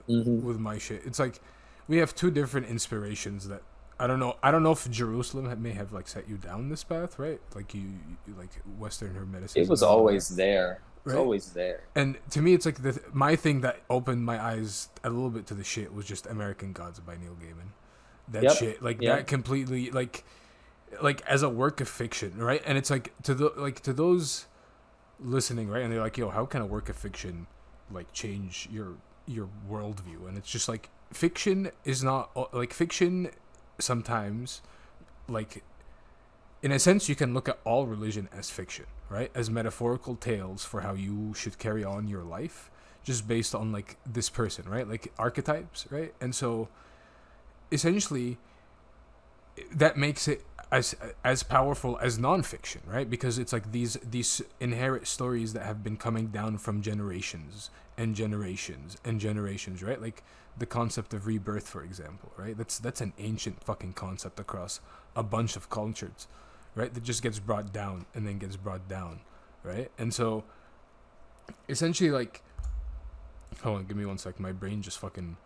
mhm. with my shit. It's like we have two different inspirations that I don't know. I don't know if Jerusalem may have like set you down this path, right? Like you like Western It Hermeticism was and all that, always there. It's right? always there. And to me, it's like my thing that opened my eyes a little bit to the shit was just American Gods by Neil Gaiman. That Yep. shit, like that Yep. completely, like like as a work of fiction, right? And it's like to those listening, right? And they're like, yo, how can a work of fiction like change your worldview? And it's just like fiction is not like fiction sometimes, like in a sense you can look at all religion as fiction, right? As metaphorical tales for how you should carry on your life just based on like this person, right? Like archetypes, right? And so essentially that makes it as powerful as nonfiction, right? Because it's like these inherent stories that have been coming down from generations and generations and generations, right? Like the concept of rebirth, for example, right? That's an ancient fucking concept across a bunch of cultures, right? That just gets brought down and then gets brought down, right? And so essentially, like, hold on, give me one sec. My brain just fucking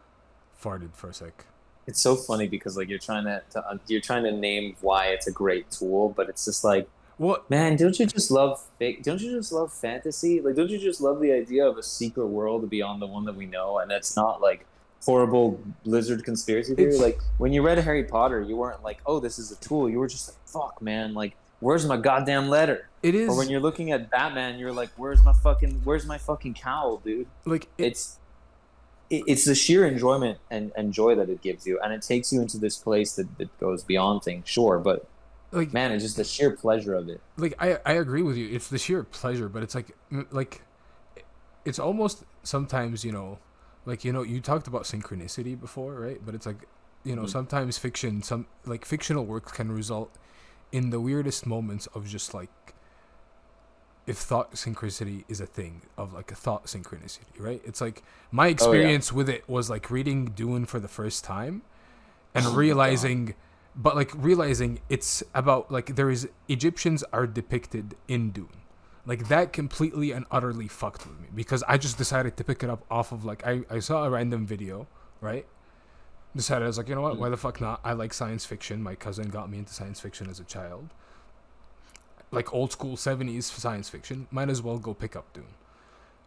farted for a sec. It's so funny because like you're trying to name why it's a great tool, but it's just like, What? man, don't you just love fantasy? Like, don't you just love the idea of a secret world beyond the one that we know, and that's not like horrible lizard conspiracy theory? It's Like when you read Harry Potter, you weren't like, oh, this is a tool. You were just like, fuck, man, like where's my goddamn letter? it Or when is you're looking at Batman, you're like, where's my fucking cowl, dude? like It's the sheer enjoyment and joy that it gives you, and it takes you into this place that goes beyond things, sure, but like man, it's just the sheer pleasure of it. like I agree with you. It's the sheer pleasure, but it's like it's almost sometimes, like you talked about synchronicity before, right? But it's like sometimes some like fictional works can result in the weirdest moments of just like, if thought synchronicity is a thing, of like a thought synchronicity, right? It's like my Oh yeah. experience with it was like reading Dune for the first time and Oh my god. realizing it's about like Egyptians are depicted in Dune. Like that completely and utterly fucked with me because I just decided to pick it up off of like I saw a random video, right? Decided I was like, you know what, Mm. why the fuck not? I like science fiction. My cousin got me into science fiction as a child. Like old school 70s science fiction. Might as well go pick up Dune.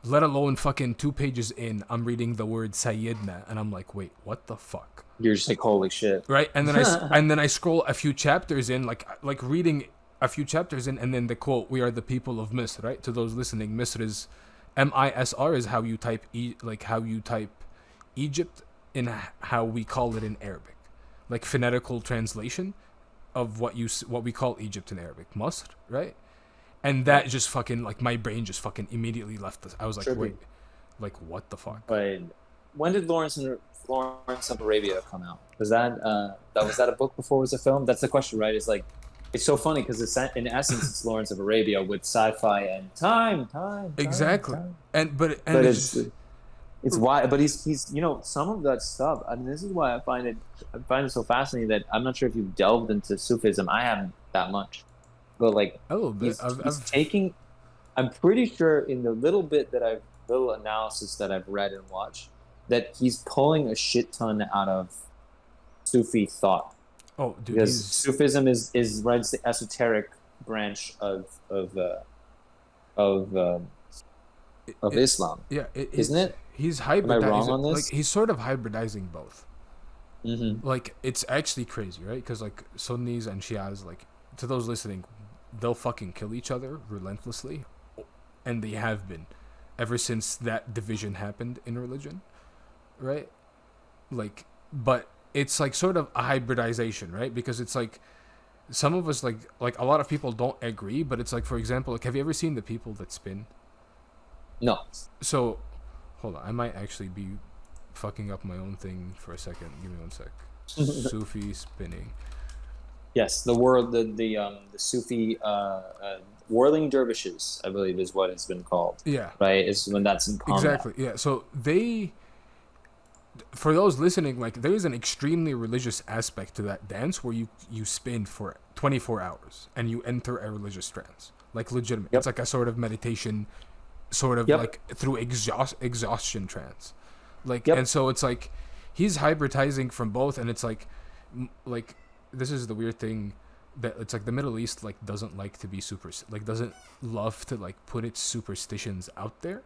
Let alone fucking 2 pages in, I'm reading the word Sayyidna and I'm like, wait, what the fuck? You're just like, holy shit. Right? And then I scroll a few chapters in, like reading a few chapters in, and then the quote, "We are the people of Misr," right? To those listening, Misr is MISR is how you type how you type Egypt in how we call it in Arabic, like phonetical translation of what we call Egypt in Arabic, Masr, right? And that Yep. just fucking like my brain just fucking immediately left us. I was like, Trippy. wait, like what the fuck? But when did Lawrence of Arabia come out? Was that a book before it was a film? That's the question, right? It's like it's so funny because in essence it's Lawrence of Arabia with sci-fi and Exactly. time. And But it's just it's why, but he's some of that stuff. I mean, this is why I find it so fascinating that I'm not sure if you've delved into Sufism. I haven't that much, but like a little bit. he's taking. I'm pretty sure in the little analysis that I've read and watched that he's pulling a shit ton out of Sufi thought Oh, dude, because he's Sufism is right. It's the esoteric branch of um, of it, Islam, yeah, isn't it's it? he's Am I wrong hybridizing. on Like this? he's sort of hybridizing both. Mm-hmm. Like it's actually crazy, right? Because like Sunnis and Shias, like to those listening, they'll fucking kill each other relentlessly, and they have been ever since that division happened in religion, right? Like, but it's like sort of a hybridization, right? Because it's like some of us like a lot of people don't agree, but it's like, for example, like have you ever seen the people that spin? No. So hold on, I might actually be fucking up my own thing for a second. Give me one sec. Sufi spinning. Yes, the Sufi whirling dervishes, I believe, is what it's been called. Yeah, Right, is when that's in combat. exactly. Yeah. So they, for those listening, like there is an extremely religious aspect to that dance where you spin for 24 hours and you enter a religious trance, like legitimate. Yep. It's like a sort of meditation, sort of Yep. like through exhaustion trance, like. Yep. And so it's like he's hybridizing from both, and it's like like this is the weird thing that it's like the Middle East like doesn't like to be doesn't love to like put its superstitions out there,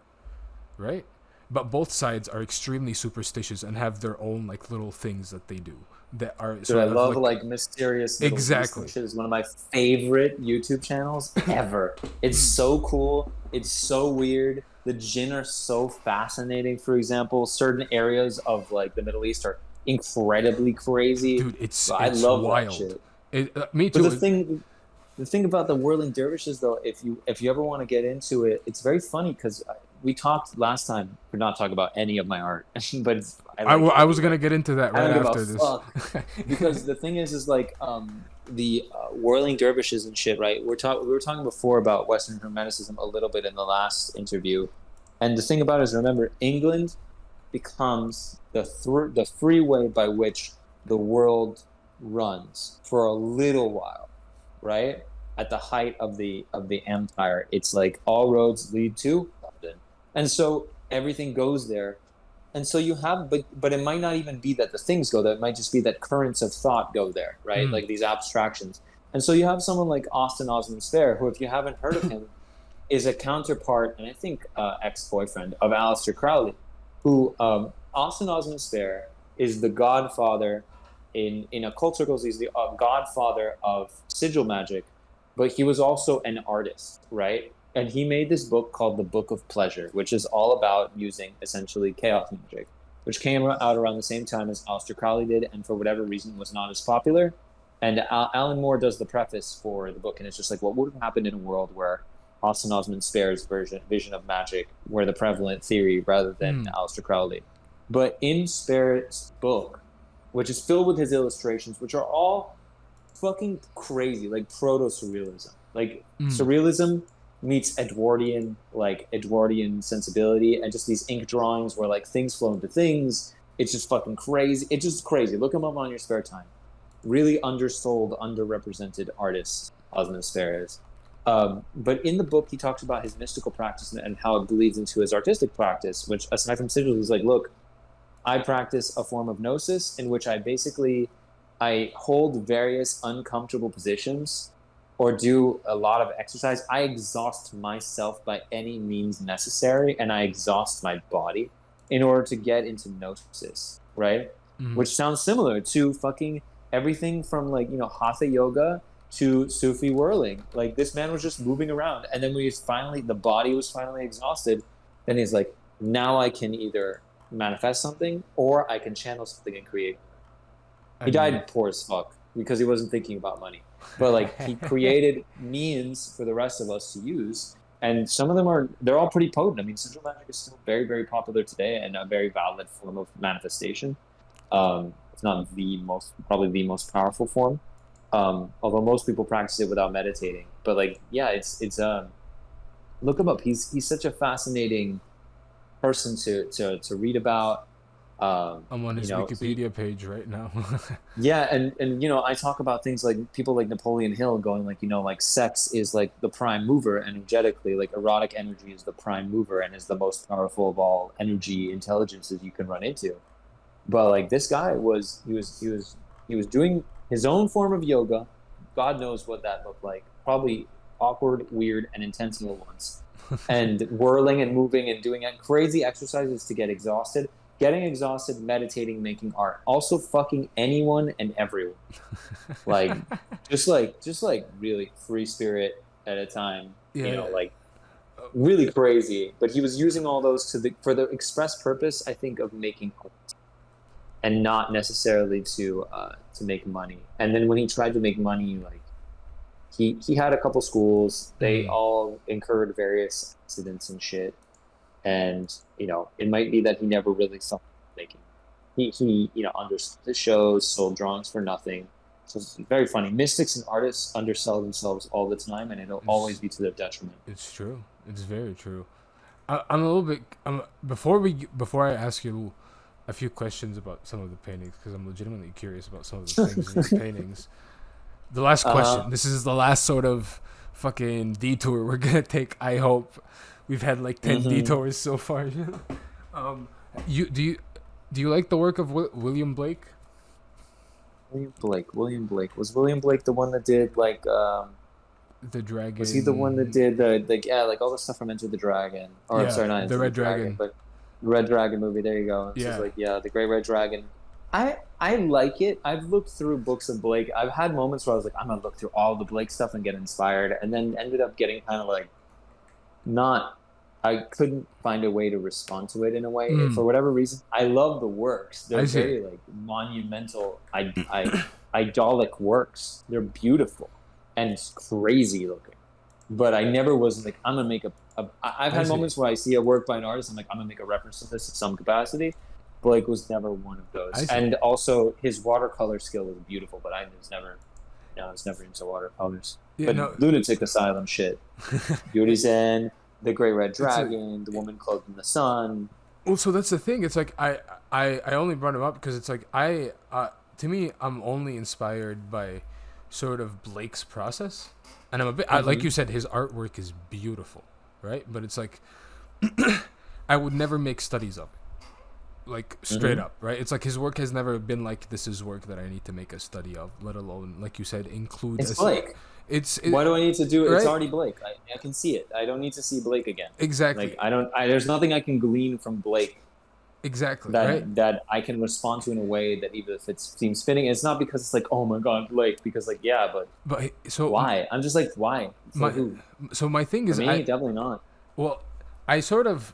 right? But both sides are extremely superstitious and have their own like little things that they do that are Dude, I sort of love like like mysterious Middle Eastern exactly. shit. Is one of my favorite YouTube channels ever. It's so cool. It's so weird. The jinn are so fascinating. For example, certain areas of like the Middle East are incredibly crazy. Dude, I it's love that wild. shit. Me But too. the thing about the whirling dervishes, though, if you ever want to get into it, it's very funny because we talked last time. We're not talking about any of my art, but I like it I was anyway. gonna get into that I right don't give a after this. fuck because the thing is like the whirling dervishes and shit, right? We were talking before about Western Hermeticism a little bit in the last interview, and the thing about it is, remember, England becomes the freeway by which the world runs for a little while, right? At the height of the empire, it's like all roads lead to London, and so everything goes there. And so you have, but it might not even be that the things go there. It might just be that currents of thought go there, right? Mm. Like these abstractions. And so you have someone like Austin Osman Spare, who, if you haven't heard of him, is a counterpart and I think ex-boyfriend of Aleister Crowley, who Austin Osman Spare is the godfather in occult circles. He's the godfather of sigil magic, but he was also an artist, right? And he made this book called The Book of Pleasure, which is all about using essentially chaos magic, which came out around the same time as Aleister Crowley did, and for whatever reason was not as popular. And Alan Moore does the preface for the book, and it's just like, what would have happened in a world where Austin Osman Spare's vision of magic were the prevalent theory rather than Aleister Crowley. But in Spare's book, which is filled with his illustrations, which are all fucking crazy, like proto-surrealism. Like surrealism meets Edwardian sensibility, and just these ink drawings where like things flow into things. It's just fucking crazy. It's just crazy. Look him up on your spare time. Really undersold, underrepresented artist, Osmond Spare is. But in the book, he talks about his mystical practice and how it bleeds into his artistic practice, which, aside from sigils, is like, look, I practice a form of gnosis in which I hold various uncomfortable positions or do a lot of exercise. I exhaust myself by any means necessary, and I exhaust my body in order to get into gnosis, right? Which sounds similar to fucking everything from like, hatha yoga to Sufi whirling. Like, this man was just moving around, and then when the body was finally exhausted, then he's like, now I can either manifest something or I can channel something and create. He died poor as fuck because he wasn't thinking about money. But like, he created means for the rest of us to use, and some of them they're all pretty potent. I mean, sigil magic is still very, very popular today and a very valid form of manifestation. It's not probably the most powerful form. Although most people practice it without meditating. But like, yeah, it's look him up. He's such a fascinating person to read about. I'm on his Wikipedia page right now. Yeah, and I talk about things like people like Napoleon Hill going like, like sex is like the prime mover energetically, like erotic energy is the prime mover and is the most powerful of all energy intelligences you can run into. But like, this guy was doing his own form of yoga. God knows what that looked like. Probably awkward, weird, and intentional once. And whirling and moving and doing crazy exercises to get exhausted. Getting exhausted, meditating, making art. Also fucking anyone and everyone. Like, just like really free spirit at a time. Yeah. Like really crazy. But he was using all those for the express purpose, I think, of making art. And not necessarily to make money. And then when he tried to make money, like he had a couple schools. They all incurred various accidents and shit. And it might be that he never really saw making. He undersold his shows, sold drawings for nothing. So it's very funny. Mystics and artists undersell themselves all the time, and it'll always be to their detriment. It's true. It's very true. I'm a little bit. Before I ask you a few questions about some of the paintings, because I'm legitimately curious about some of the things in the paintings. The last question. This is the last sort of fucking detour we're gonna take. I hope. We've had like 10 detours so far. Do you like the work of William Blake? William Blake. Was William Blake the one that did like the dragon? Was he the one that did like all the stuff from Enter the Dragon? Or I'm sorry, not Enter the Red Dragon, Dragon. but Red Dragon movie. There you go. It's just like, yeah, the Great Red Dragon. I like it. I've looked through books of Blake. I've had moments where I was like, I'm gonna look through all the Blake stuff and get inspired, and then ended up getting kind of like not. I couldn't find a way to respond to it in a way. For whatever reason, I love the works. They're very like monumental, idolic works. They're beautiful and crazy looking. But I never was like, I'm gonna make I've had moments where I see a work by an artist, I'm like, I'm gonna make a reference to this in some capacity. Blake was never one of those. And also his watercolor skill was beautiful, but I was never into watercolors. Yeah, but Lunatic Asylum shit. Beauty's End, The Great Red Dragon, The Woman Clothed in the Sun. Well, so that's the thing. It's like I only brought him up because it's like to me, I'm only inspired by sort of Blake's process. And I'm a bit, like you said, his artwork is beautiful, right? But it's like, I would never make studies of it, like straight up, right? It's like his work has never been like, this is work that I need to make a study of, let alone, like you said, include. It's Blake. Why do I need to do it? Right? It's already Blake. I can see it. I don't need to see Blake again. Exactly. Like there's nothing I can glean from Blake. Exactly. That I can respond to in a way that even if it seems fitting, it's not because it's like, oh my god, Blake, because like, yeah, but so why? I'm just like, why? So my thing is, for me, definitely not. Well,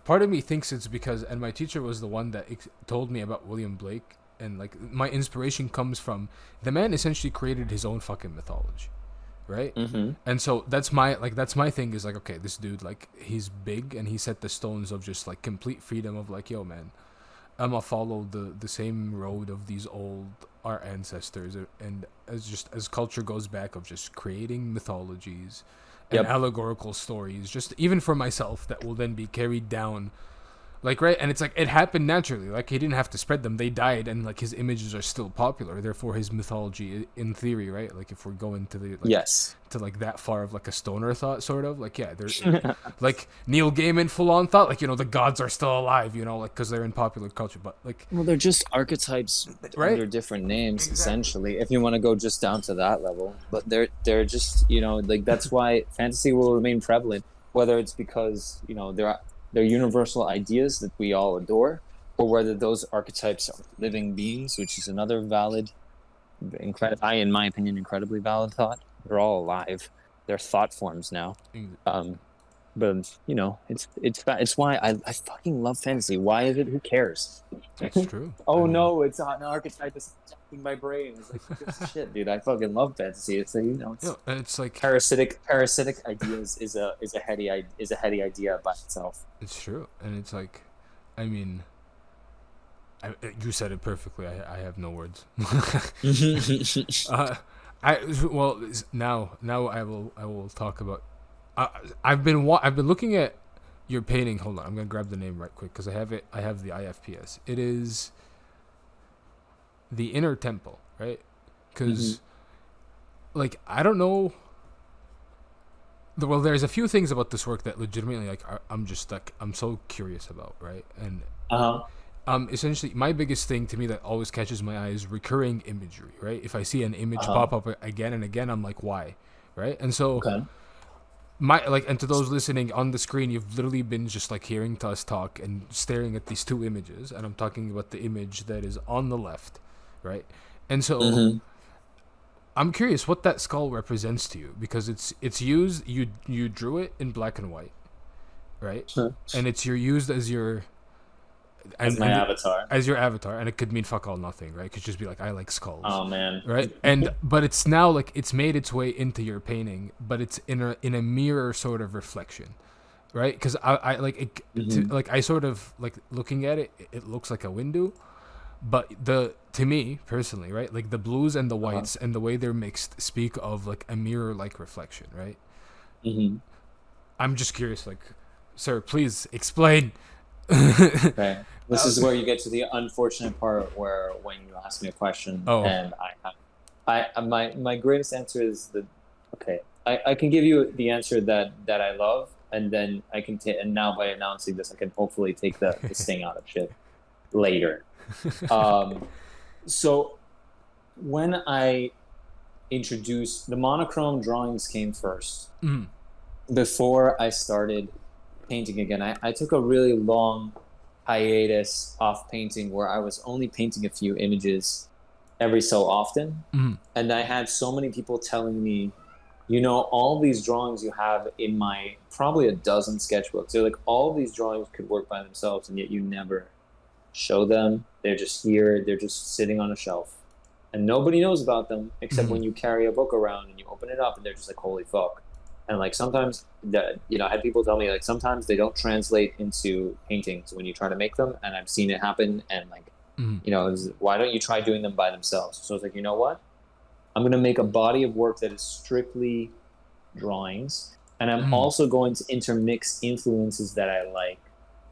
part of me thinks it's because, and my teacher was the one that told me about William Blake, and like my inspiration comes from the man essentially created his own fucking mythology, right? And so that's my thing is like, okay, this dude, like, he's big and he set the stones of just like complete freedom of like, yo man, I'm gonna follow the same road of these our ancestors, and as culture goes back of just creating mythologies and allegorical stories, just even for myself, that will then be carried down, like, right? And it's like, it happened naturally. Like, he didn't have to spread them. They died, and like his images are still popular. Therefore, his mythology, in theory, right? Like, if we're going to the to like that far of like a stoner thought, sort of like, yeah, there's like Neil Gaiman full on thought, like, you know, the gods are still alive, you know, like, because they're in popular culture, but like, well, they're just archetypes under different names, essentially, if you want to go just down to that level. But they're just, you know, like, that's why fantasy will remain prevalent, whether it's because, you know, they're universal ideas that we all adore, or whether those archetypes are living beings, which is another valid, in my opinion, incredibly valid thought. They're all alive. They're thought forms now. But you know, it's why I fucking love fantasy. Why is it? Who cares? It's true. Oh no, it's an archetype that's attacking my brain. It's like, shit, dude. I fucking love fantasy. It's like, you know, it's like parasitic ideas is a heady idea by itself. It's true, and it's like, I mean, you said it perfectly. I have no words. Now I will talk about. I've been looking at your painting. Hold on, I'm gonna grab the name right quick because I have it. I have the IFPS. It is the Inner Temple, right? Because, like, I don't know. Well, there's a few things about this work that legitimately, like, I'm so curious about, right? And essentially, my biggest thing to me that always catches my eye is recurring imagery, right? If I see an image pop up again and again, I'm like, why, right? And so. And to those listening on the screen, you've literally been just like hearing us talk and staring at these two images, and I'm talking about the image that is on the left, right? And so I'm curious what that skull represents to you, because it's used, you drew it in black and white, right? And it's used as your avatar. As your avatar, and it could mean fuck all nothing, right? It could just be like, I like skulls. Oh man. Right? But it's now like it's made its way into your painting, but it's in a mirror sort of reflection, right? Because I like it, like I sort of like looking at it, it looks like a window, but to me personally, right? Like the blues and the whites and the way they're mixed speak of like a mirror like reflection, right? I'm just curious, like, sir, please explain. Okay. This is where you get to the unfortunate part where when you ask me a question and my greatest answer is I can give you the answer that I love, and then I can and now by announcing this I can hopefully take the sting out of shit later. So when I introduced the monochrome drawings came first. Before I started painting again, I took a really long hiatus off painting where I was only painting a few images every so often. And I had so many people telling me, you know, all these drawings you have in my probably a dozen sketchbooks, they're like, all these drawings could work by themselves, and yet you never show them. They're just here. They're just sitting on a shelf. And nobody knows about them except when you carry a book around and you open it up and they're just like, holy fuck. And like sometimes, you know, I had people tell me like sometimes they don't translate into paintings when you try to make them. And I've seen it happen. And like, you know, why don't you try doing them by themselves? So I was like, you know what? I'm going to make a body of work that is strictly drawings. And I'm also going to intermix influences that I like,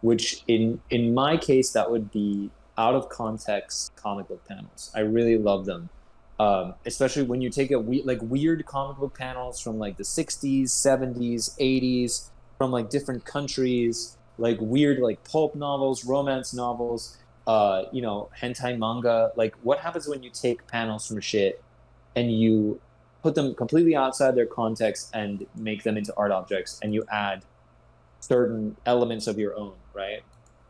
which in my case, that would be out of context comic book panels. I really love them. Especially when you take weird comic book panels from like the 60s, 70s, 80s, from like different countries, like weird like pulp novels, romance novels, you know, hentai manga. Like what happens when you take panels from shit and you put them completely outside their context and make them into art objects, and you add certain elements of your own, right?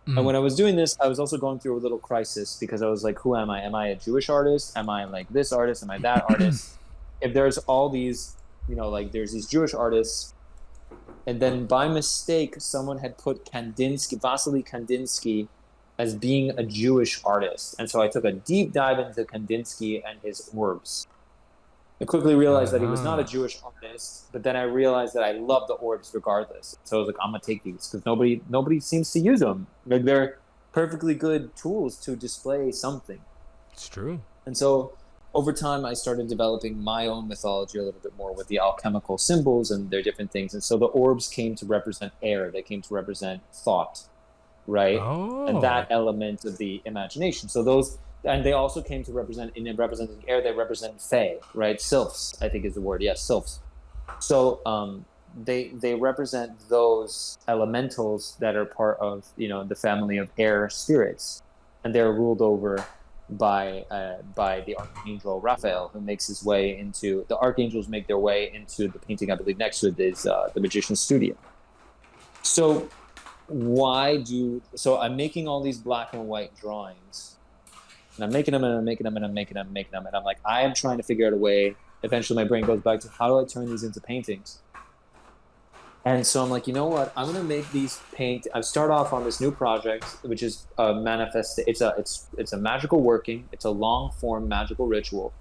And when I was doing this, I was also going through a little crisis because I was like, who am I? Am I a Jewish artist? Am I like this artist? Am I that artist? If there's all these, you know, like there's these Jewish artists, and then by mistake, someone had put Vasily Kandinsky as being a Jewish artist. And so I took a deep dive into Kandinsky and his orbs. I quickly realized that he was not a Jewish artist, but then I realized that I love the orbs regardless. So I was like, I'm gonna take these because nobody seems to use them. Like they're perfectly good tools to display something. It's true. And so over time, I started developing my own mythology a little bit more with the alchemical symbols and their different things. And so the orbs came to represent air. They came to represent thought, right? And that element of the imagination. So those. And they also came to represent, in representing air, they represent fae, right? Sylphs, I think is the word. Yes, sylphs. So they represent those elementals that are part of, you know, the family of air spirits, and they're ruled over by the archangel Raphael, who makes his way into the archangels make their way into the painting I believe next to it is the magician's studio. So I'm making all these black and white drawings. And I'm making them, and I'm making them, and I'm making them, and making them. And I'm like, I am trying to figure out a way. Eventually, my brain goes back to, how do I turn these into paintings? And so I'm like, you know what? I'm going to make these I start off on this new project, which is a manifest. It's a magical working. It's a long form magical ritual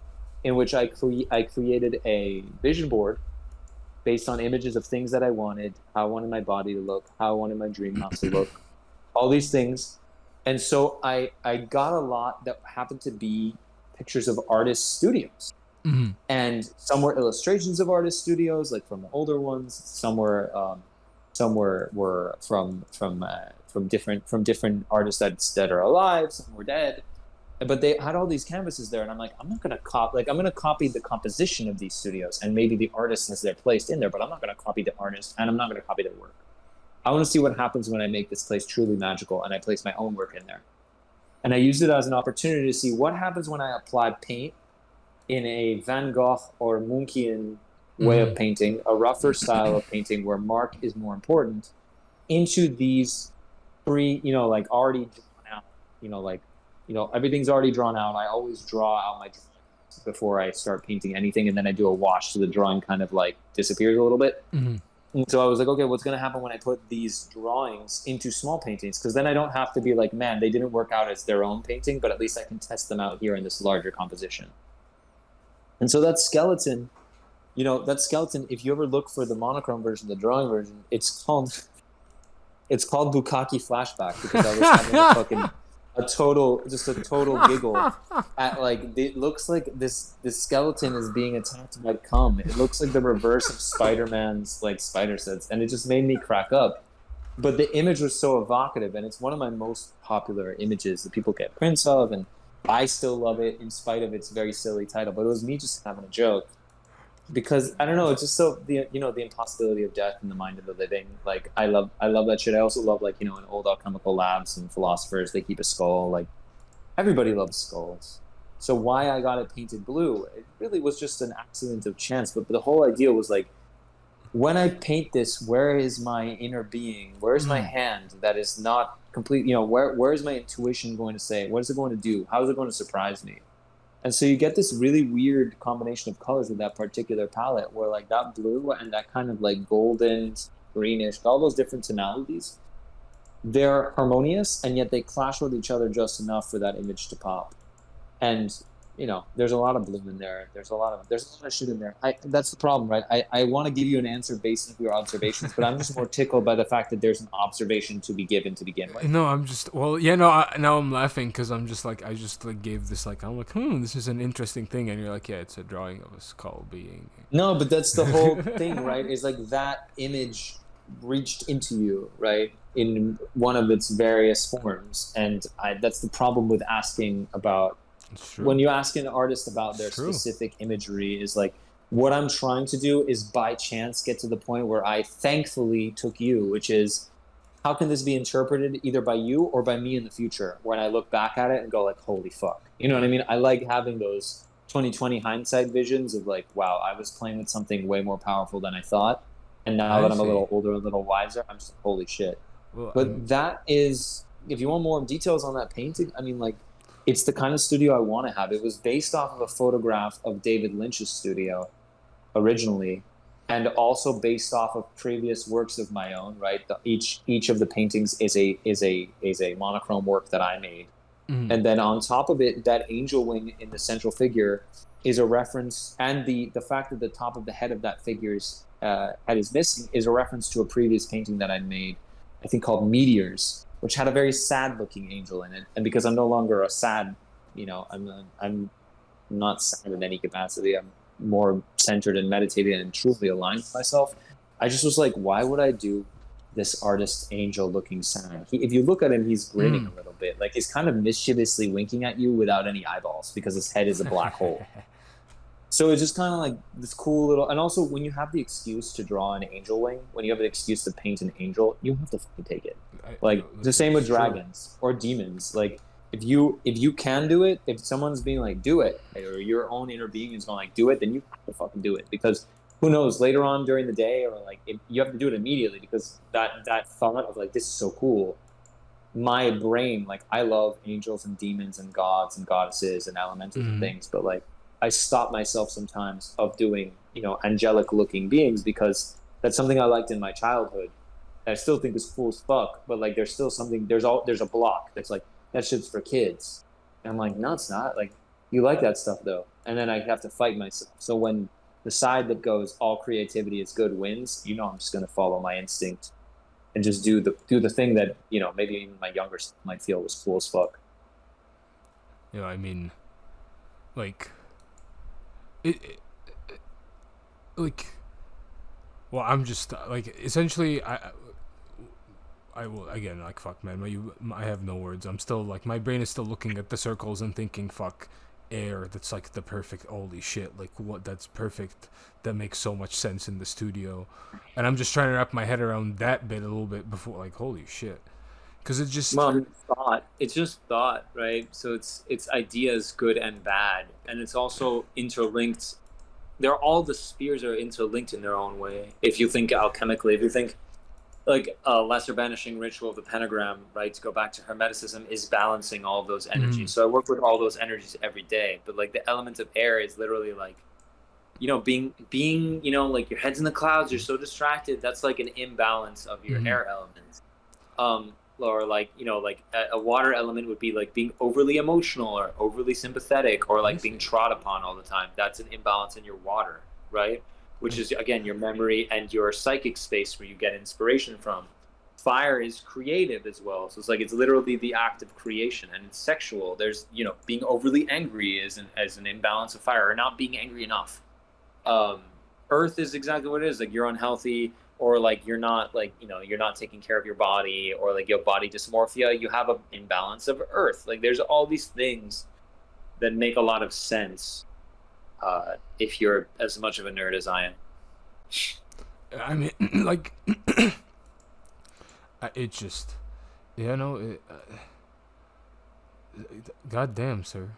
in which I created a vision board based on images of things that I wanted, how I wanted my body to look, how I wanted my dream house to look, all these things. And so I got a lot that happened to be pictures of artist studios. And some were illustrations of artist studios, like from the older ones. Some were from different artists that are alive. Some were dead, but they had all these canvases there. And I'm like, I'm gonna copy the composition of these studios, and maybe the artist has their place in there, but I'm not gonna copy the artist, and I'm not gonna copy their work. I want to see what happens when I make this place truly magical and I place my own work in there. And I used it as an opportunity to see what happens when I apply paint in a Van Gogh or Munchian way of painting, a rougher style of painting where mark is more important, into these already drawn out, everything's already drawn out. I always draw out my drawings before I start painting anything, and then I do a wash so the drawing kind of like disappears a little bit. And so I was like, okay, what's going to happen when I put these drawings into small paintings? Because then I don't have to be like, man, they didn't work out as their own painting, but at least I can test them out here in this larger composition. And so that skeleton, if you ever look for the monochrome version, the drawing version, it's called Bukkake Flashback, because I was having a total giggle at like, it looks like this skeleton is being attacked by cum. It looks like the reverse of Spider-Man's like spider sense, and it just made me crack up. But the image was so evocative, and it's one of my most popular images that people get prints of, and I still love it in spite of its very silly title. But it was me just having a joke, because I don't know, it's just so the impossibility of death in the mind of the living. Like I love that shit. I also love in old alchemical labs and philosophers, they keep a skull. Like everybody loves skulls. So why I got it painted blue, it really was just an accident of chance. But the whole idea was like, when I paint this, where is my inner being? Where is my hand that is not complete, where is my intuition going to say? What is it going to do? How is it going to surprise me? And so you get this really weird combination of colors with that particular palette where like that blue and that kind of like golden, greenish, all those different tonalities, they're harmonious and yet they clash with each other just enough for that image to pop. And there's a lot of blue in there. There's a lot of shit in there. That's the problem, right? I want to give you an answer based on your observations, but I'm just more tickled by the fact that there's an observation to be given to begin with. No, I'm just now I'm laughing because I'm just like I just like gave this like I'm like this is an interesting thing, and you're like yeah, it's a drawing of a skull being. No, but that's the whole thing, right? Is like that image reached into you, right, in one of its various forms, and that's the problem with asking about. When you ask an artist about their specific imagery, is like what I'm trying to do is by chance get to the point where I thankfully took you, which is how can this be interpreted either by you or by me in the future when I look back at it and go like, holy fuck. You know what I mean? I like having those 2020 hindsight visions of like, wow, I was playing with something way more powerful than I thought. And now that I'm a little older, a little wiser, I'm just like, holy shit. Well, but that is, if you want more details on that painting, I mean, like, it's the kind of studio I want to have. It was based off of a photograph of David Lynch's studio originally, and also based off of previous works of my own, right? Each of the paintings is a monochrome work that I made. Mm-hmm. And then on top of it, that angel wing in the central figure is a reference, and the fact that the top of the head of that figure's head is missing is a reference to a previous painting that I made, I think called Meteors, which had a very sad-looking angel in it. And because I'm no longer a sad, I'm not sad in any capacity. I'm more centered and meditated and truly aligned with myself. I just was like, why would I do this artist angel-looking sad? If you look at him, he's grinning a little bit. Like he's kind of mischievously winking at you without any eyeballs because his head is a black hole. So it's just kind of like this cool little, and also when you have the excuse to draw an angel wing, when you have an excuse to paint an angel, you have to fucking take it. Like the same with dragons or demons. Like if you can do it, if someone's being like, do it, or your own inner being is going like, do it, then you have to fucking do it, because who knows, later on during the day, or like you have to do it immediately, because that thought of like, this is so cool. My brain, like I love angels and demons and gods and goddesses and elementals and things, but like I stop myself sometimes of doing, angelic looking beings, because that's something I liked in my childhood. I still think is cool as fuck, but like there's still something, there's a block that's like, that shit's for kids. And I'm like, no, it's not. Like, you like that stuff though. And then I have to fight myself. So when the side that goes all creativity is good wins, I'm just gonna follow my instinct and just do the thing that, maybe even my younger self might feel was cool as fuck. I mean, like well, I'm just like, essentially I will, again, like, fuck, man, I have no words. I'm still like, my brain is still looking at the circles and thinking, fuck, air, that's like the perfect, holy shit, like what, that's perfect, that makes so much sense in the studio. And I'm just trying to wrap my head around that bit a little bit before, like, holy shit, because it just it's just thought, right? So it's ideas, good and bad, and it's also interlinked. All the spheres are interlinked in their own way. If you think alchemically, if you think like a lesser banishing ritual of the pentagram, right, to go back to Hermeticism, is balancing all those energies. So I work with all those energies every day. But like the element of air is literally like, being, like your head's in the clouds, you're so distracted. That's like an imbalance of your air element. Or like, like a water element would be like being overly emotional or overly sympathetic, or like being trod upon all the time. That's an imbalance in your water, right? Which is, again, your memory and your psychic space where you get inspiration from. Fire is creative as well. So it's like, it's literally the act of creation, and it's sexual. There's, being overly angry as an imbalance of fire, or not being angry enough. Earth is exactly what it is. Like, you're unhealthy, or like you're not, like, you're not taking care of your body, or like you have body dysmorphia, you have an imbalance of earth. Like, there's all these things that make a lot of sense. If you're as much of a nerd as I am. I mean, like, it just, God damn, sir.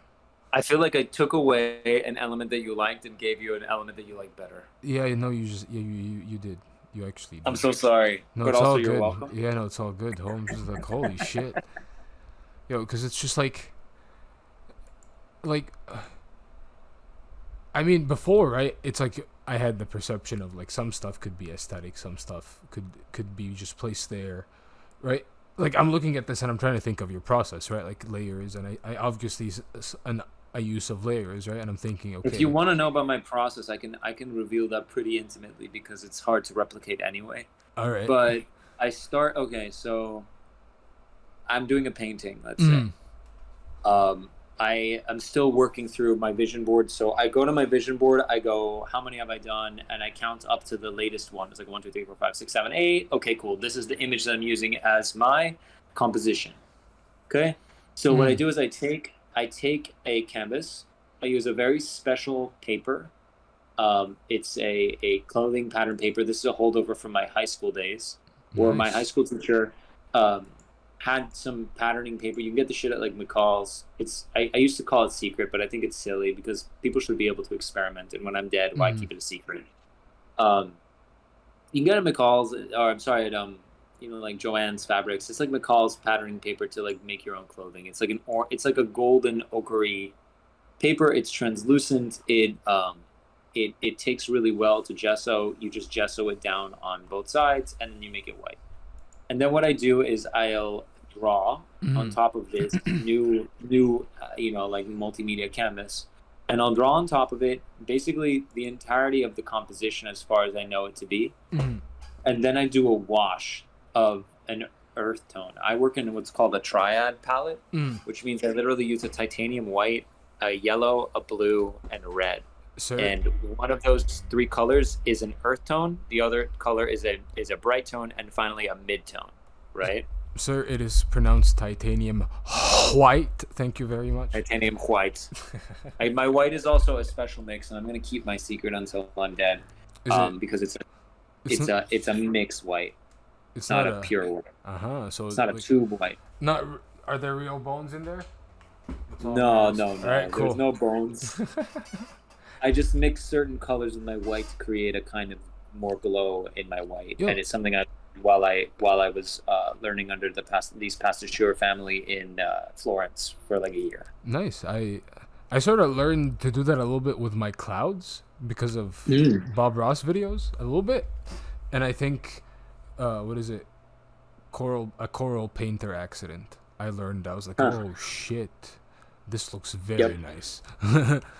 I feel like I took away an element that you liked and gave you an element that you like better. Yeah, no, you did. You actually I'm did. so sorry, No, but it's also all you're good. welcome. Yeah, no, it's all good. I'm just like, holy shit, yo, because it's just like, I mean, before, right? It's like I had the perception of like some stuff could be aesthetic, some stuff could be just placed there, right? Like I'm looking at this and I'm trying to think of your process, right? Like layers, and I obviously a use of layers, right? And I'm thinking, If you okay, want to know about my process, I can reveal that pretty intimately because it's hard to replicate anyway. all right, But I start okay, so I'm doing a painting, let's say. mm, Um, I am still working through my vision board. So I go to my vision board, I go, how many have I done? And I count up to the latest one. It's like 1, 2, 3, 4, 5, 6, 7, 8. Okay, cool. This is the image that I'm using as my composition. Okay. So what I mm, do is I take a canvas. I use a very special paper. It's a clothing pattern paper. This is a holdover from my high school days, where my high nice, school teacher um, had some patterning paper. You can get the shit at like McCall's. I used to call it secret, but I think it's silly because people should be able to experiment. And when I'm dead, why mm, keep it a secret? Um, you can get it at McCall's, or I'm sorry, at like Joann's Fabrics. It's like McCall's patterning paper to like make your own clothing. It's like a golden ochre paper. It's translucent. It takes really well to gesso. You just gesso it down on both sides, and then you make it white. And then what I do is I'll draw on mm, top of this new like multimedia canvas, and I'll draw on top of it basically the entirety of the composition as far as I know it to be, mm, and then I do a wash of an earth tone. I work in what's called a Triad Palette, mm. which means I literally use a titanium white, a yellow, a blue, and a red. Sir, And one of those three colors is an earth tone. The other color is a bright tone, and finally a mid tone. Right? sir, it is pronounced titanium white. Thank you very much. Titanium white. My white is also a special mix, and I'm gonna keep my secret until I'm dead, Is it? because It's not. it's a mix white, It's not not a a. pure white. So It's not a like, tube white. not. Are there real bones in there? That's all I'm gonna No, ask. no, All no. right, There's cool. no bones. I just mix certain colors in my white to create a kind of more glow in my white, and Yo, it's something I while I was learning under these Pasteur family in Florence for like a year. nice. I sort of learned to do that a little bit with my clouds because of Mm. Bob Ross videos, a little bit, and I think, what is it? Coral painter accident. I learned. I was like, Huh. oh shit, this looks very Yep. nice.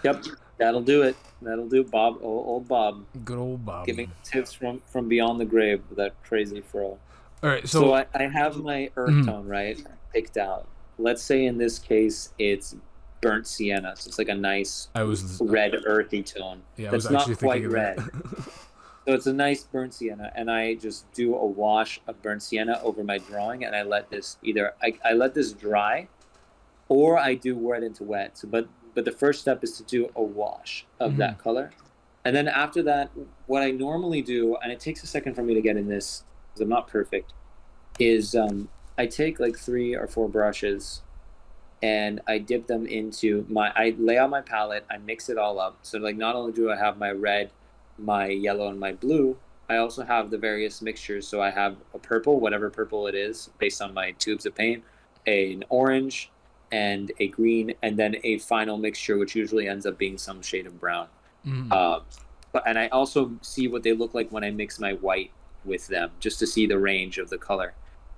Yep. That'll do it. That'll do. Bob, old Bob, Good old Bob. giving tips from beyond the grave with that crazy fro. All right, So so I have my earth mm, tone right picked out. Let's say in this case it's burnt sienna. So it's like a nice I was red earthy tone. yeah, I was That's actually not thinking quite of red. that. So it's a nice burnt sienna, and I just do a wash of burnt sienna over my drawing, and I let this I let this dry, or I do wet into wet. So, but the first step is to do a wash of Mhm. that color, and then after that, what I normally do, and it takes a second for me to get in this because I'm not perfect, is I take like 3 or 4 brushes and I dip them into I lay out my palette, I mix it all up. So like not only do I have my red, my yellow, and my blue, I also have the various mixtures. So I have a purple, whatever purple it is, based on my tubes of paint, an orange, and a green, and then a final mixture, which usually ends up being some shade of brown. Mhm. Uh, and I also see what they look like when I mix my white with them, just to see the range of the color.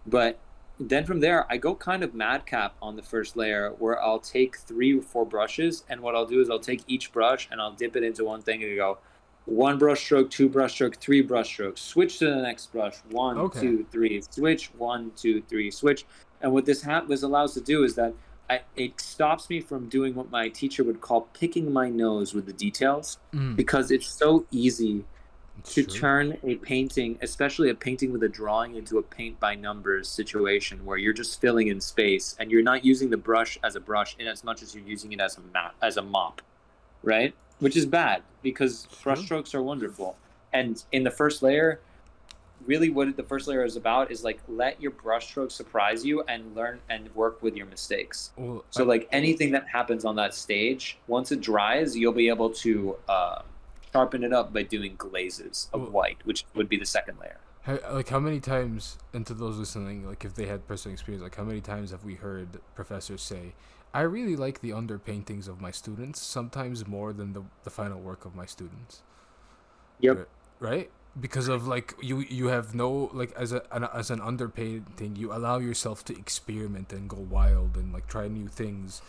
But then from there, I go kind of madcap on the first layer, where I'll take 3 or 4 brushes, and what I'll do is I'll take each brush and I'll dip it into one thing and go 1 brush stroke, 2 brush stroke, 3 brush strokes, switch to the next brush, one, Okay. two, three, switch, 1, 2, 3, switch. And what this allows to do is that it stops me from doing what my teacher would call picking my nose with the details, Mm. because it's so easy It's to true. turn a painting, especially a painting with a drawing, into a paint by numbers situation where you're just filling in space and you're not using the brush as a brush in as much as you're using it as a mop, right? Which is bad because It's true. brushstrokes are wonderful. And in the first layer, really what the first layer is about is like let your brushstroke surprise you and learn and work with your mistakes. Well, So like anything that happens on that stage, once it dries, you'll be able to sharpen it up by doing glazes of white, which would be the second layer. How many times, and to those listening, like if they had personal experience, like how many times have we heard professors say, I really like the underpaintings of my students, sometimes more than the final work of my students. Yep. Right? Because of like you have no, like as an underpainting, you allow yourself to experiment and go wild and like try new things.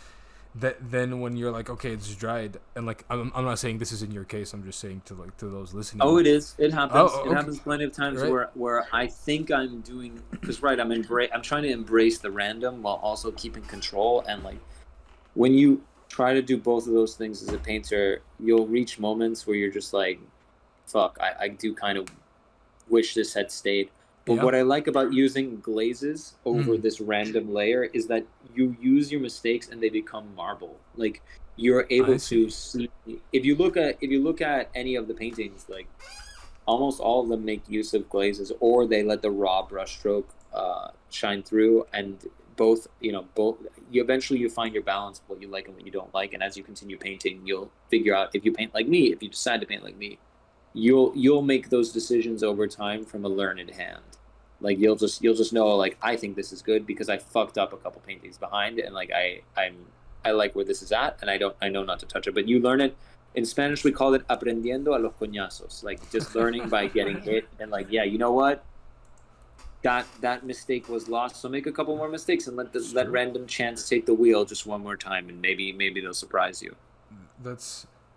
That then when you're like, okay, it's dried, and like I'm not saying this is in your case, I'm just saying to those listening. Oh, it is. It happens. Okay. It happens plenty of times, right? where I think I'm doing, because right, I'm trying to embrace the random while also keeping control. And like when you try to do both of those things as a painter, you'll reach moments where you're just like, fuck, I do kind of wish this had stayed. But what I like about using glazes over this random layer is that you use your mistakes and they become marble. Like you're able to see, if you look at any of the paintings, like almost all of them make use of glazes, or they let the raw brushstroke shine through. And both you eventually you find your balance of what you like and what you don't like. And as you continue painting, you'll figure out, if you paint like me, if you decide to paint like me, you'll make those decisions over time from a learned hand. Like you'll just know, like, I think this is good because I fucked up a couple paintings behind, and like I like where this is at, and I know not to touch it. But you learn it. In Spanish we call it aprendiendo a los coñazos, like just learning by getting hit. And like, yeah, you know what, that mistake was lost, so make a couple more mistakes and let random chance take the wheel just one more time, and maybe they'll surprise you.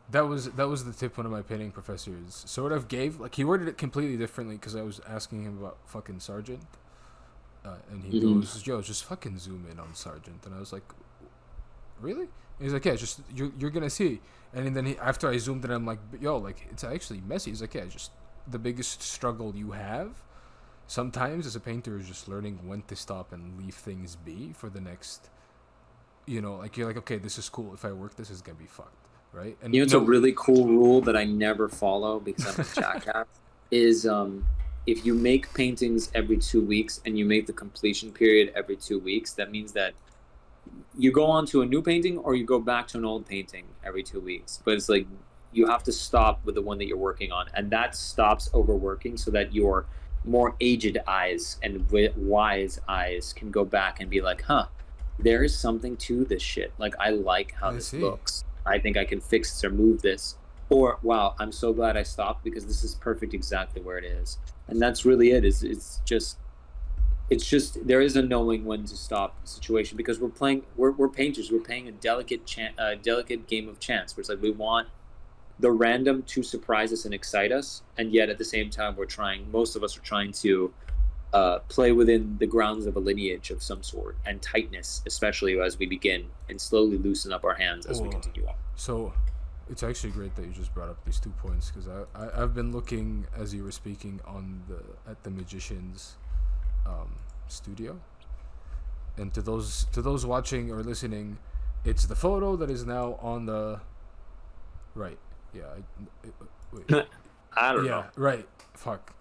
That was the tip one of my painting professors sort of gave. Like he worded it completely differently because I was asking him about fucking Sargent, and he goes, "Yo, just fucking zoom in on Sargent." And I was like, "Really?" And he's like, "Yeah, just you're gonna see." And then after I zoomed in, I'm like, "Yo, like it's actually messy." He's like, "Yeah, just the biggest struggle you have sometimes as a painter is just learning when to stop and leave things be for the next. Like you're like, okay, this is cool. If I work this, is gonna be fucked." Right? And it's a really cool rule that I never follow because I'm a jackass. Is if you make paintings every 2 weeks and you make the completion period every 2 weeks, that means that you go on to a new painting or you go back to an old painting every 2 weeks. But it's like you have to stop with the one that you're working on, and that stops overworking so that your more aged eyes and wise eyes can go back and be like, huh, there is something to this shit. Like I like how this looks. I think I can fix this or move this. Or, wow, I'm so glad I stopped because this is perfect exactly where it is. And that's really it. It's just there is a knowing when to stop the situation, because we're painters. We're playing a delicate game of chance, where it's like we want the random to surprise us and excite us. And yet at the same time, most of us are trying to play within the grounds of a lineage of some sort, and tightness, especially as we begin, and slowly loosen up our hands as we continue on. So it's actually great that you just brought up these 2 points, because I've been looking as you were speaking at the magician's studio, and to those watching or listening, it's the photo that is now on the right. Wait. I don't know. Right. Fuck.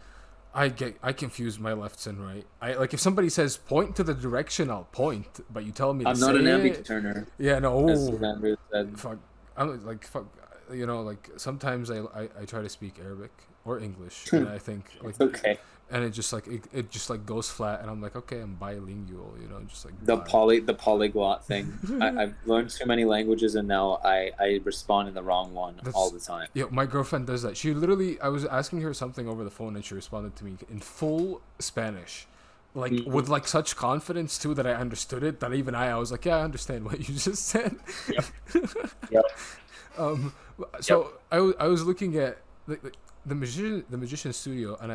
I confuse my lefts and right. Like if somebody says point to the direction, I'll point, but you tell me I'm not an ambidexter. Yeah, no. As Andres said. Fuck. I'm like fuck. Like sometimes I try to speak Arabic or English, and I think like okay. And it just like goes flat, and I'm like, okay, I'm bilingual, just like the polyglot thing. I've learned so many languages, and now I respond in the wrong one all the time. Yeah, my girlfriend does that. She literally, I was asking her something over the phone, and she responded to me in full Spanish, like with like such confidence too that I understood it. That even I was like, yeah, I understand what you just said. Yep. So I was looking at the magician studio, and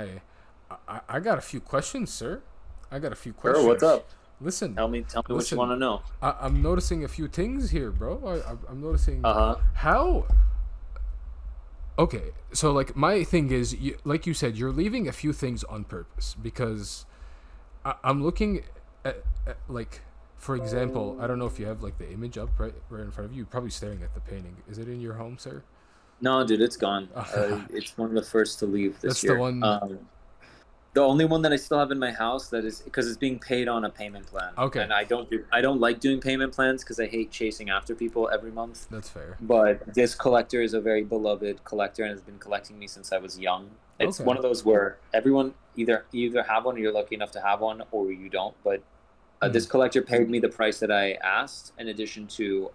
I got a few questions, sir. I got a few questions. Sure, what's up? Listen. Tell me what you want to know. I'm noticing a few things here, bro. I'm noticing how. Okay, so like my thing is, like you said, you're leaving a few things on purpose, because I'm looking at like, for example, I don't know if you have like the image up right in front of you. You're probably staring at the painting. Is it in your home, sir? No, dude, it's gone. It's one of the first to leave this year. That's the one. The only one that I still have in my house that is because it's being paid on a payment plan, Okay, and I don't like doing payment plans because I hate chasing after people every month. that's fair. But this collector is a very beloved collector and has been collecting me since I was young. It's Okay. one of those where everyone either have one or you're lucky enough to have one or you don't. But Mm. this collector paid me the price that I asked, in addition to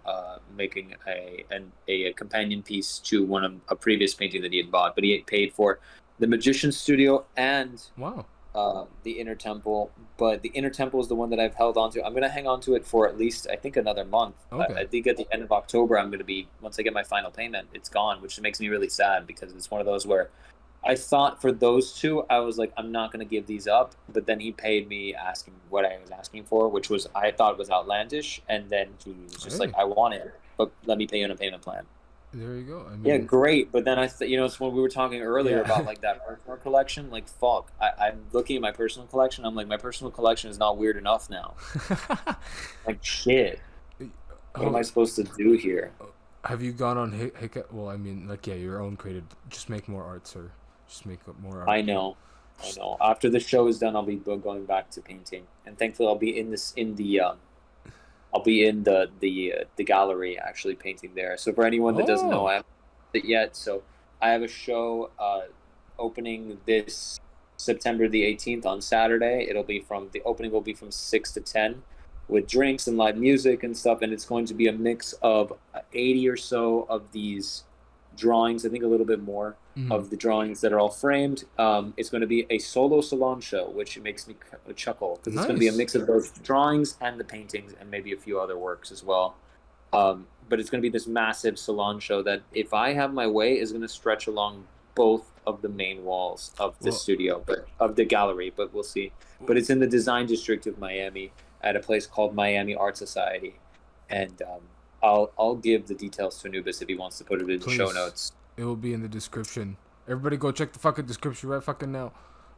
making a companion piece to a previous painting that he had bought. But he had paid for the Magician's Studio and Wow. the Inner Temple. But the Inner Temple is the one that I've held on to. I'm going to hang on to it for at least, I think, another month. Okay. I think at the end of October, I'm going to be, once I get my final payment, it's gone, which makes me really sad because it's one of those where I thought for those two, I was like, I'm not going to give these up. But then he paid me asking what I was asking for, which was, I thought was outlandish. And then he was just Hey, like, I want it, but let me pay you on a payment plan. there you go. I Yeah, mean, great. But then it's when we were talking earlier yeah. about like that artwork collection. Like, fuck, I'm looking at my personal collection. I'm like, my personal collection is not weird enough now. Like, shit. What am I Oh, supposed to do here? have you gone on Well, I mean, like, yeah, your own created. Just make more art, sir. Just make up more art. I know, I know. After the show is done, I'll be going back to painting, and thankfully, I'll be in the gallery actually painting there. So for anyone that doesn't know, Oh, I haven't it yet. So I have a show opening this September the 18th on Saturday. The opening will be from 6 to 10 with drinks and live music and stuff, and it's going to be a mix of 80 or so of these drawings. I think a little bit more mm, of the drawings that are all framed. It's going to be a solo salon show, which makes me chuckle because it's going to be a nice. mix of both drawings and the paintings and maybe a few other works as well. But it's going to be this massive salon show that, if I have my way, is going to stretch along both of the main walls of the Well, studio, but of the gallery. But we'll see. But it's in the design district of Miami at a place called Miami Art Society, and I'll give the details to Anubis if he wants to put it in the show please, notes. it will be in the description. Everybody, go check the fucking description right fucking now.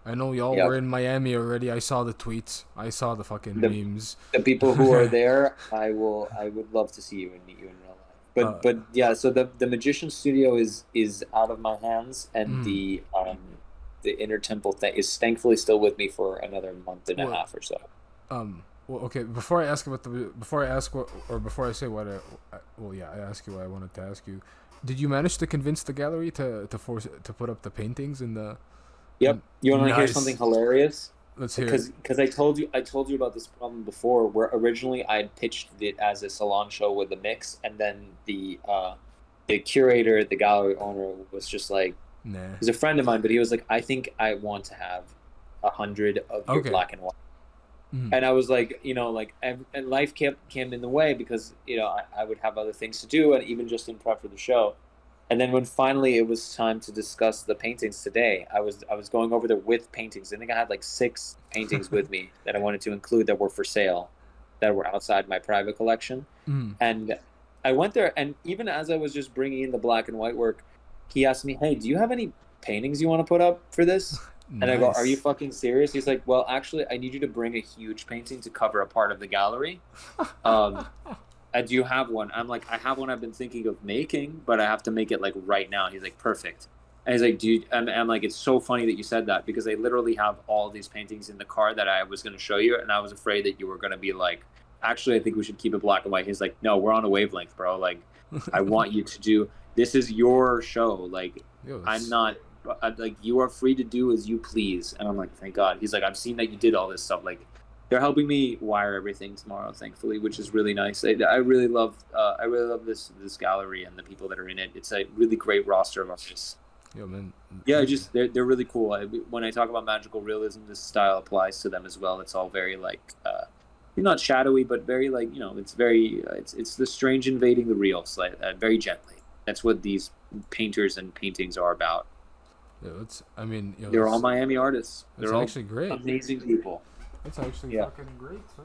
I know y'all Yeah, were in Miami already. I saw the tweets. I saw the fucking the memes. the people who are there, I would love to see you and meet you in real life. uh, But yeah, so the Magician Studio is out of my hands, and mm, the Inner Temple thing is thankfully still with me for another month and a well, half or so. well, okay. Before I ask about before I ask what, or before I say what, well, yeah, I ask you what I wanted to ask you. Did you manage to convince the gallery to put up the paintings in the? Yep. You want to hear something Nice. hilarious? Let's hear it. Because I told you about this problem before, where originally I had pitched it as a salon show with a mix, and then the curator, the gallery owner, was just like, Nah. he's a friend of mine, but he was like, I think I want to have 100 of your Okay. black and white. Mm. And I was like, and life came in the way because I would have other things to do, and even just in prep for the show. And then when finally it was time to discuss the paintings today, I was going over there with paintings. I think I had like 6 paintings with me that I wanted to include that were for sale, that were outside my private collection. Mm. And I went there, and even as I was just bringing in the black and white work, he asked me, "Hey, do you have any paintings you want to put up for this?" And I go, "Are you Nice. fucking serious?" He's like, "Well, actually, I need you to bring a huge painting to cover a part of the gallery. Um, do you have one?" I'm like, "I have one I've been thinking of making, but I have to make it like right now." He's like, "Perfect." And he's like, "Dude," I'm like, "It's so funny that you said that because I literally have all these paintings in the car that I was going to show you, and I was afraid that you were going to be like, actually, I think we should keep it black and white." He's like, "No, we're on a wavelength, bro. Like, I want you to do this is your show. Like, Yo, I'm it's not." Like, you are free to do as you please. And I'm like, thank God. He's like, I've seen that you did all this stuff. Like, they're helping me wire everything tomorrow, thankfully, which is really nice. I really love this gallery and the people that are in it. It's a really great roster of artists. yo, man. Yeah, just they're really cool. When I talk about magical realism, this style applies to them as well. It's all very like not shadowy, but very like it's very it's the strange invading the real, very gently. That's what these painters and paintings are about. Yo, it's. I mean, yo, They're all Miami artists. that's They're all actually great. amazing people. That's actually Yeah. fucking great, sir.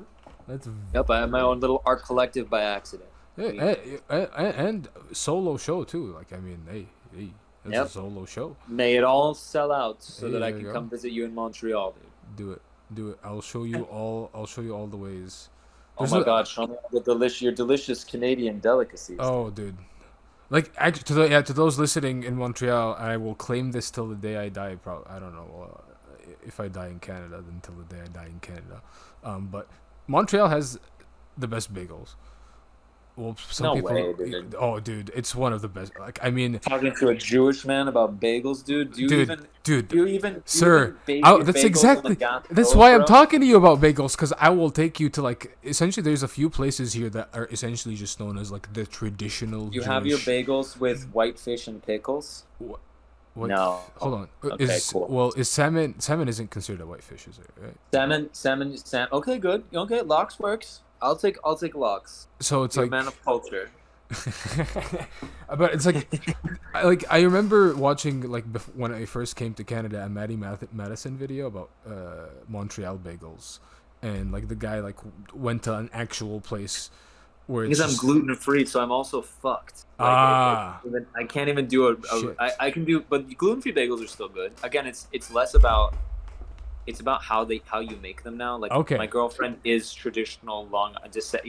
That's Yep, I have my own little art collective by accident. yeah, and solo show too. Like, I mean, hey, that's a Yep. solo show. May it all sell out so Hey, that I there you can go. come visit you in Montreal, dude. Do it. I'll show you all. I'll show you all the ways. Oh There's my a. God, show me your delicious Canadian delicacies. Oh, dude. Like, actually, to those listening in Montreal, I will claim this till the day I die. Probably, I don't know. if I die in Canada, then till the day I die in Canada. But Montreal has the best bagels. Well, some No people. way, dude. Oh, dude, it's one of the best. Like, I mean, Talking to a Jewish man about bagels, dude. Do you even, dude, do you even sir, bake your that's bagels exactly. on the gas That's stove, why I'm bro? talking to you about bagels, because I will take you to like essentially. There's a few places here that are essentially just known as like the traditional You Jewish. have your bagels with white fish and pickles? What? No. Hold on. Okay, cool. Is salmon isn't considered a white fish, is it? Right. Salmon. Okay, good. Okay, lox works. I'll take lox. So it's You're like a man of culture. but it's like I remember watching like when I first came to Canada a Maddie Madison video about Montreal bagels, and like the guy like went to an actual place where it's Because I'm gluten free, so I'm also fucked. Like, I can't even do I can do, but gluten free bagels are still good. Again, it's less about. It's about how you make them now. Like, okay. My girlfriend is traditional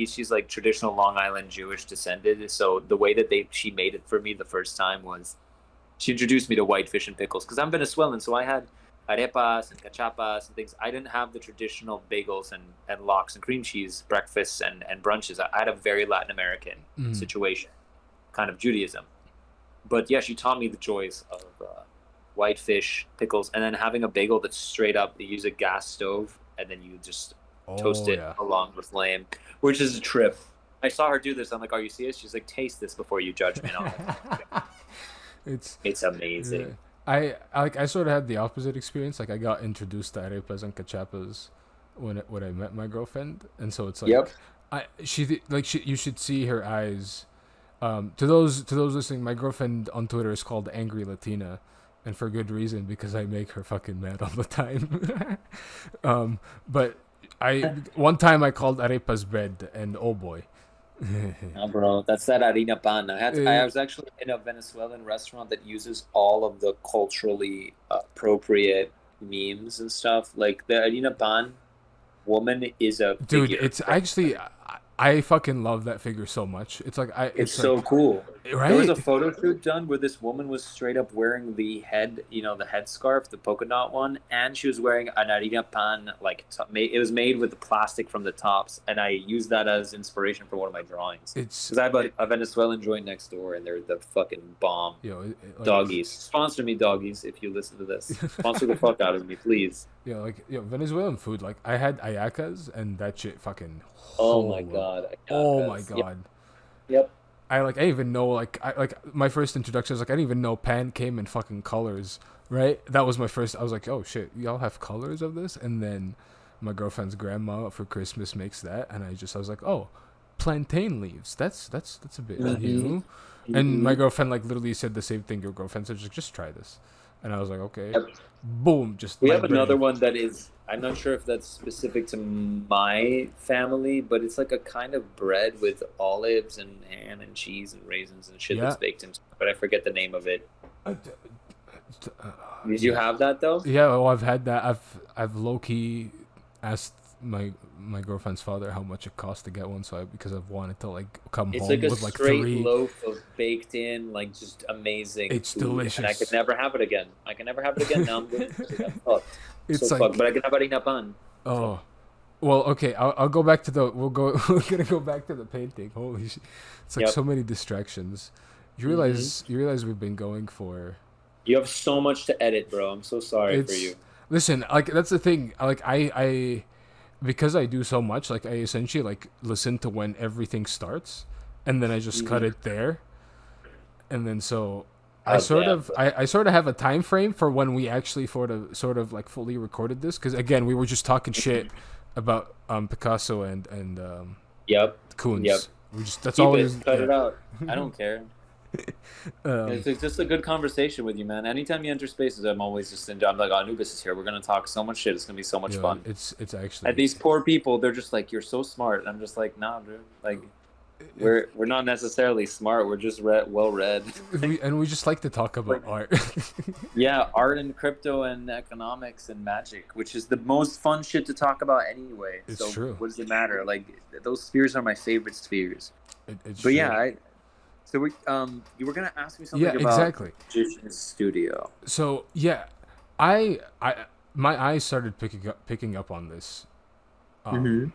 she's like traditional Long Island Jewish descended. So the way that she made it for me the first time was she introduced me to white fish and pickles, because I'm Venezuelan, so I had arepas and cachapas and things. I didn't have the traditional bagels and lox and cream cheese breakfasts and brunches. I had a very Latin American situation, kind of Judaism. But yeah, she taught me the joys of white fish, pickles, and then having a bagel that's straight up. You use a gas stove, and then you just toast it along the flame, which is a trip. I saw her do this. I'm like, "Are you serious?" She's like, "Taste this before you judge me." It's amazing. Yeah. I sort of had the opposite experience. Like, I got introduced to arepas and cachapas when I met my girlfriend, and so it's like, you should see her eyes. To those listening, my girlfriend on Twitter is called Angry Latina. And for good reason, because I make her fucking mad all the time. But one time I called arepas bread, and oh boy. No, bro, that's that harina pan. I was actually in a Venezuelan restaurant that uses all of the culturally appropriate memes and stuff. Like, the harina pan woman is a dude. figure. It's actually. I fucking love that figure so much. It's like it's so cool. Right? There was a photo shoot done where this woman was straight up wearing the headscarf, the polka dot one, and she was wearing an harina pan. Like, it was made with the plastic from the tops, and I used that as inspiration for one of my drawings. Because I have a Venezuelan joint next door, and they're the fucking bomb. Doggies, sponsor me, doggies, if you listen to this. Sponsor the fuck out of me, please. Venezuelan food. Like, I had ayacas, and that shit fucking. Oh my god. Oh my god. Yep. I didn't even know, my first introduction was like, I didn't even know pan came in fucking colors, right? That was my first. I was like, oh shit, y'all have colors of this? And then my girlfriend's grandma for Christmas makes that, and I was like, oh, plantain leaves. That's a bit new. And my girlfriend like literally said the same thing your girlfriend said. Just try this. And I was like, okay. Yep. Boom. We have another one that is, I'm not sure if that's specific to my family, but it's like a kind of bread with olives and ham and cheese and raisins and shit that's baked into it, but I forget the name of it. Did you have that though? Yeah, well, I've had that. I've low-key asked my girlfriend's father how much it cost to get one, because I've wanted to like come home with like straight 3 loaf of baked in, like, just amazing. It's food. delicious, and I could never have it again. Now I'm good. It's so like, fucked, but I can have harina pan. Oh, well, okay. I'll go back to the. We're gonna go back to the painting. Holy shit! It's like so many distractions. You realize we've been going for. You have so much to edit, bro. I'm so sorry for you. Listen, like, that's the thing. Like, I because I do so much, like, I essentially like listen to when everything starts, and then I just cut it there, and then so I sort of have a time frame for when we actually sort of like fully recorded this, because again we were just talking shit about Picasso and Koons. Yep. That's all. Cut it out. I don't care. It's just a good conversation with you, man. Anytime you enter spaces, I'm always just I'm like, Anubis is here. We're gonna talk so much shit. It's gonna be so much fun. It's actually. And these poor people, they're just like, you're so smart. And I'm just like, nah, dude. Like, we're not necessarily smart. We're just well read. we just like to talk about art. Yeah, art and crypto and economics and magic, which is the most fun shit to talk about anyway. It's true. What does it matter? Like, those spheres are my favorite spheres. It's true. Yeah, so you were gonna ask me something about exactly. Magician's Studio. So yeah, I my eyes started picking up on this Mm-hmm.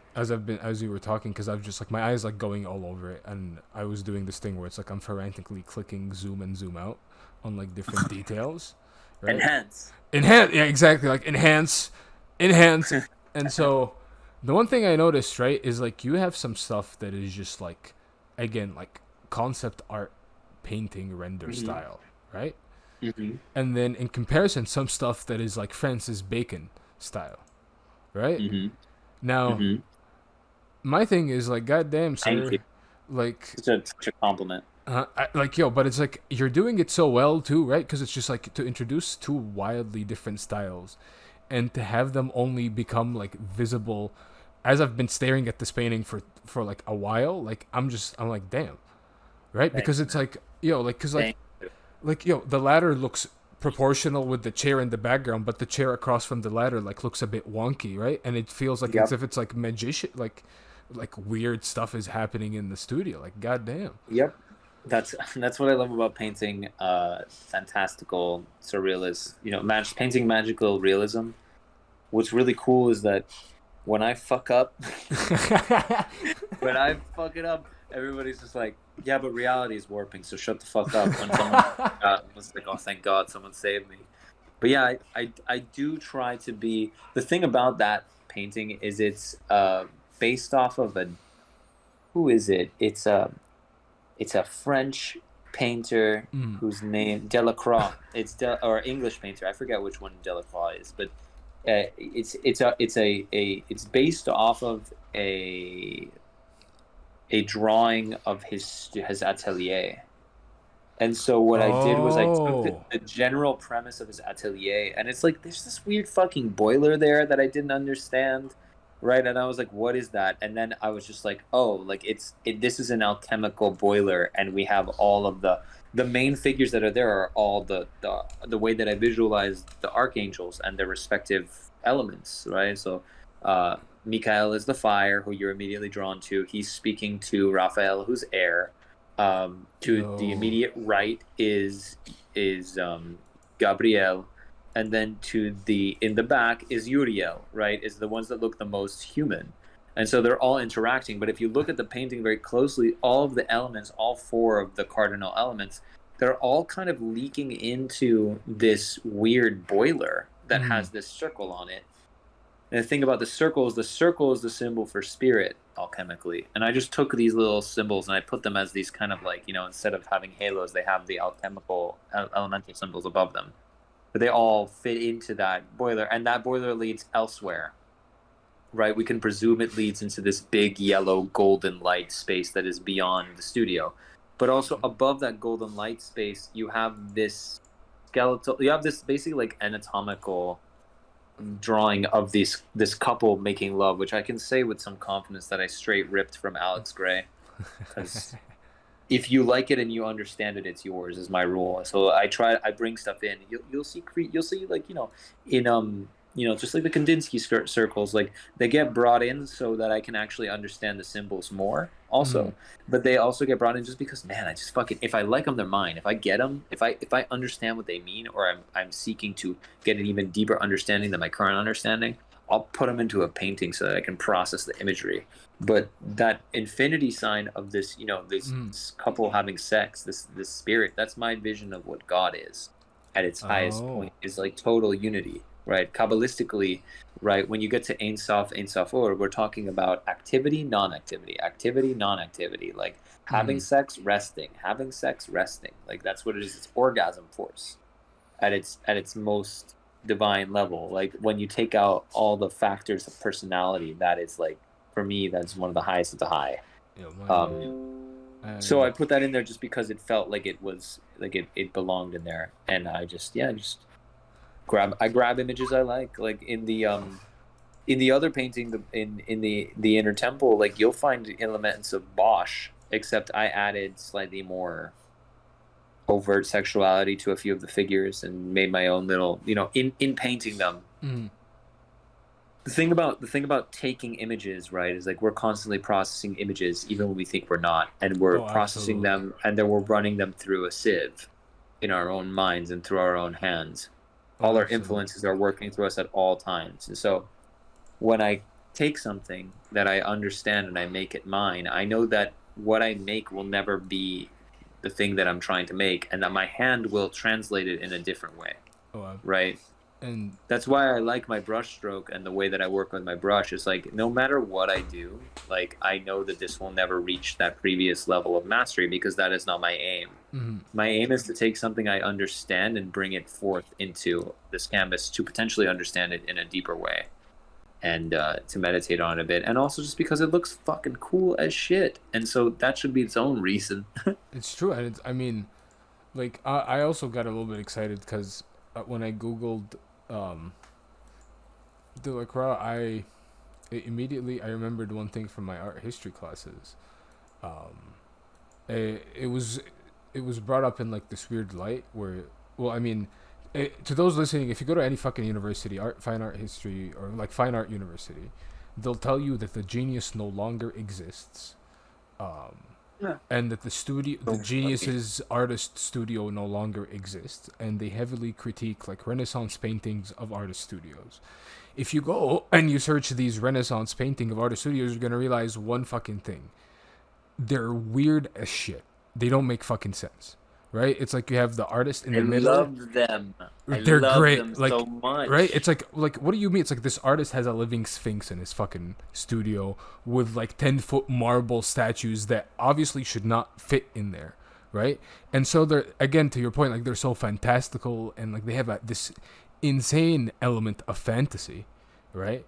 as you were talking, because I've just like my eyes like going all over it, and I was doing this thing where it's like I'm frantically clicking zoom and zoom out on like different details, right? Enhance. Enhance, yeah, exactly, like enhance, and so the one thing I noticed, right, is like you have some stuff that is just like, again, like concept art, painting, render Mm-hmm. style, right? Mm-hmm. And then in comparison, some stuff that is like Francis Bacon style, right? Mm-hmm. Now, Mm-hmm. my thing is like, goddamn, Thank sir, you. like, Such a compliment. like yo, but it's like you're doing it so well too, right? Because it's just like to introduce two wildly different styles, and to have them only become like visible, as I've been staring at this painting for like a while. Like I'm like, damn, right? Because Thanks, it's man. like yo, like because Thank you. like yo, the ladder looks proportional with the chair in the background, but the chair across from the ladder like looks a bit wonky, right? And it feels like as Yep. if it's like magician, like weird stuff is happening in the studio. Like goddamn. Yep. That's what I love about painting fantastical surrealist, painting magical realism. What's really cool is that when I fuck up, when I fuck it up, everybody's just like, yeah, but reality is warping, so shut the fuck up. When someone was like, oh, thank God, someone saved me. But yeah, I do try to be. The thing about that painting is it's based off of who is it? It's a French painter Mm. whose name Delacroix. Or English painter. I forget which one Delacroix is, but it's based off of a drawing of his atelier. And so what I did was I took Oh. the general premise of his atelier, and it's like there's this weird fucking boiler there that I didn't understand, right? And I was like, "What is that?" And then I was just like, "Oh, like this is an alchemical boiler, and we have all of the main figures that are there are all the way that I visualized the archangels and their respective elements, right? So, Michael is the fire, who you're immediately drawn to. He's speaking to Raphael, who's air. To the Yo. immediate right is Gabriel, and then in the back is Uriel, right? Is the ones that look the most human, and so they're all interacting. But if you look at the painting very closely, all of the elements, all four of the cardinal elements, they're all kind of leaking into this weird boiler that has this circle on it. And the thing about the circle is the symbol for spirit alchemically. And I just took these little symbols and I put them as these kind of like, instead of having halos, they have the alchemical elemental symbols above them. But they all fit into that boiler, and that boiler leads elsewhere, right? We can presume it leads into this big yellow golden light space that is beyond the studio. But also above that golden light space, you have this basically like anatomical drawing of this couple making love, which I can say with some confidence that I straight ripped from Alex Gray, because if you like it and you understand it, it's yours, is my rule. So I bring stuff in. You'll see like in just like the Kandinsky circles, like they get brought in so that I can actually understand the symbols more also, but they also get brought in just because, man, I just fucking, if I like them, they're mine. If I get them, if I understand what they mean, or I'm seeking to get an even deeper understanding than my current understanding, I'll put them into a painting so that I can process the imagery. But that infinity sign of this, this couple having sex, this spirit, that's my vision of what God is at its highest point, is like total unity, right? Kabbalistically, right, when you get to Ein Sof, Ein Sof Or, we're talking about activity, non-activity, activity, non-activity, like having sex, resting, having sex, resting. Like that's what it is. It's orgasm force at its most divine level. Like when you take out all the factors of personality, that is like, for me, that's one of the highest of the high. So I put that in there just because it felt like it was like it belonged in there, and I just grab images I like in the other painting, in the inner temple, like you'll find elements of Bosch, except I added slightly more overt sexuality to a few of the figures and made my own little, in painting them. The thing about taking images, right, is like we're constantly processing images even when we think we're not, and we're processing them, and then we're running them through a sieve in our own minds and through our own hands. All our absolutely. influences are working through us at all times. And so when I take something that I understand and I make it mine, I know that what I make will never be the thing that I'm trying to make, and that my hand will translate it in a different way, Oh, right? and That's why I like my brush stroke and the way that I work with my brush. It's like no matter what I do, like I know that this will never reach that previous level of mastery because that is not my aim. mhm. My aim is to take something I understand and bring it forth into this canvas to potentially understand it in a deeper way and to meditate on it a bit. And also just because it looks fucking cool as shit. And so that should be its own reason. It's true, and I mean, like I also got a little bit excited because when I googled um, Delacroix, immediately I remembered one thing from my art history classes. Um, it was brought up in like this weird light where, well, I mean, to those listening, if you go to any fucking university, fine art history or like fine art university, they'll tell you that the genius no longer exists. Um, Yeah. and that the genius's artist studio no longer exists, and they heavily critique like Renaissance paintings of artist studios. If you go and you search these Renaissance painting of artist studios, you're gonna realize one fucking thing: they're weird as shit. They don't make fucking sense, right? It's like you have the artist in I the middle. love them. I They're love great, them like so much. right. It's like what do you mean? It's like this artist has a living sphinx in his fucking studio with like 10-foot marble statues that obviously should not fit in there, right? And so they're, again, to your point, like they're so fantastical and like they have this insane element of fantasy, right?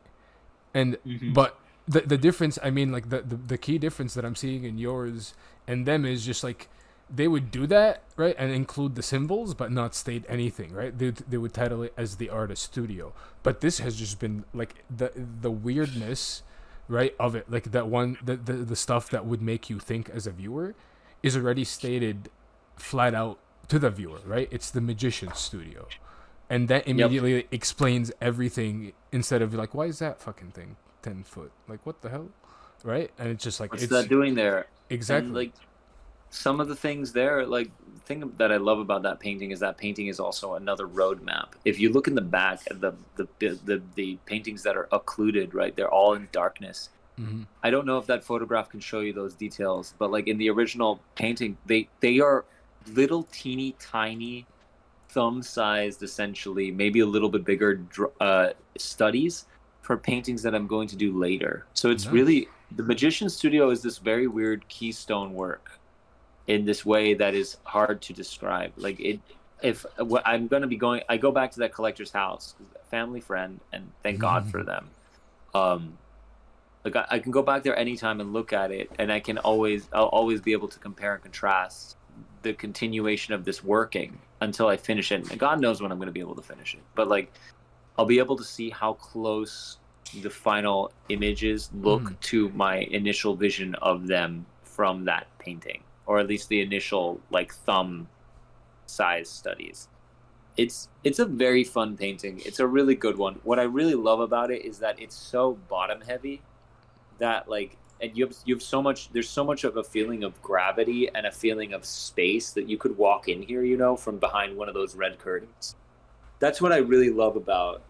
And Mhm. but the difference, I mean, like the key difference that I'm seeing in yours and them is just like they would do that, right, and include the symbols but not state anything, right? They would title it as the artist studio, but this has just been like the weirdness, right, of it, like that one, the stuff that would make you think as a viewer is already stated flat out to the viewer, right? It's the magician's studio, and that immediately explains everything instead of like, why is that fucking thing 10 foot, like what the hell, right? And it's just like, What's it's that doing there? exactly. And like some of the things there, like the thing that I love about that painting is also another roadmap. If you look in the back at the paintings that are occluded, right, they're all in darkness. Mm-hmm. I don't know if that photograph can show you those details, but like in the original painting, they are little teeny tiny thumb-sized, essentially, maybe a little bit bigger studies for paintings that I'm going to do later. So it's Nice. really, the Magician Studio is this very weird keystone work in this way that is hard to describe. Like if what I'm going to be going, I go back to that collector's house, family friend, and thank God for them. Like I can go back there anytime and look at it, and I'll always be able to compare and contrast the continuation of this working until I finish it. And God knows when I'm going to be able to finish it, but like I'll be able to see how close the final images look to my initial vision of them from that painting, or at least the initial like thumb size studies. It's a very fun painting. It's a really good one. What I really love about it is that it's so bottom heavy that like, and you have so much, there's so much of a feeling of gravity and a feeling of space that you could walk in here, you know, from behind one of those red curtains. That's what I really love about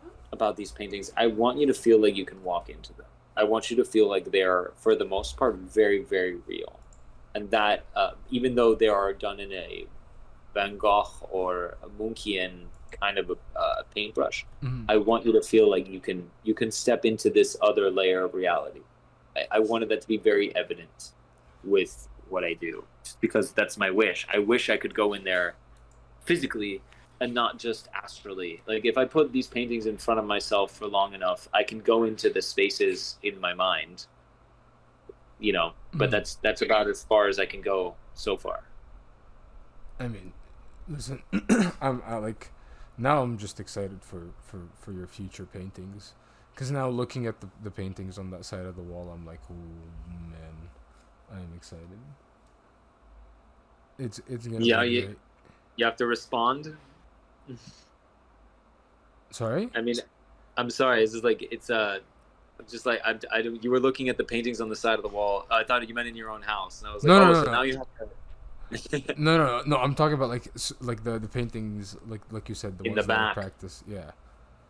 these paintings. I want you to feel like you can walk into them. I want you to feel like they are, for the most part, very, very real. And that even though they are done in a Van Gogh or a Munchian kind of a paintbrush, I want you to feel like you can step into this other layer of reality. I wanted that to be very evident with what I do, just because that's my wish. I wish I could go in there physically and not just astrally. Like if I put these paintings in front of myself for long enough, I can go into the spaces in my mind, you know, but that's about as far as I can go so far. I mean, listen, I like, now I'm just excited for your future paintings, because now looking at the paintings on that side of the wall, I'm like, oh man, I'm excited. It's gonna be great. You have to respond. Sorry? I mean, I'm sorry. It's just like just like you were looking at the paintings on the side of the wall. I thought you meant in your own house, and I was like, No. now you have to. No. I'm talking about like the paintings, like you said, the In the ones that are back. practice. Yeah.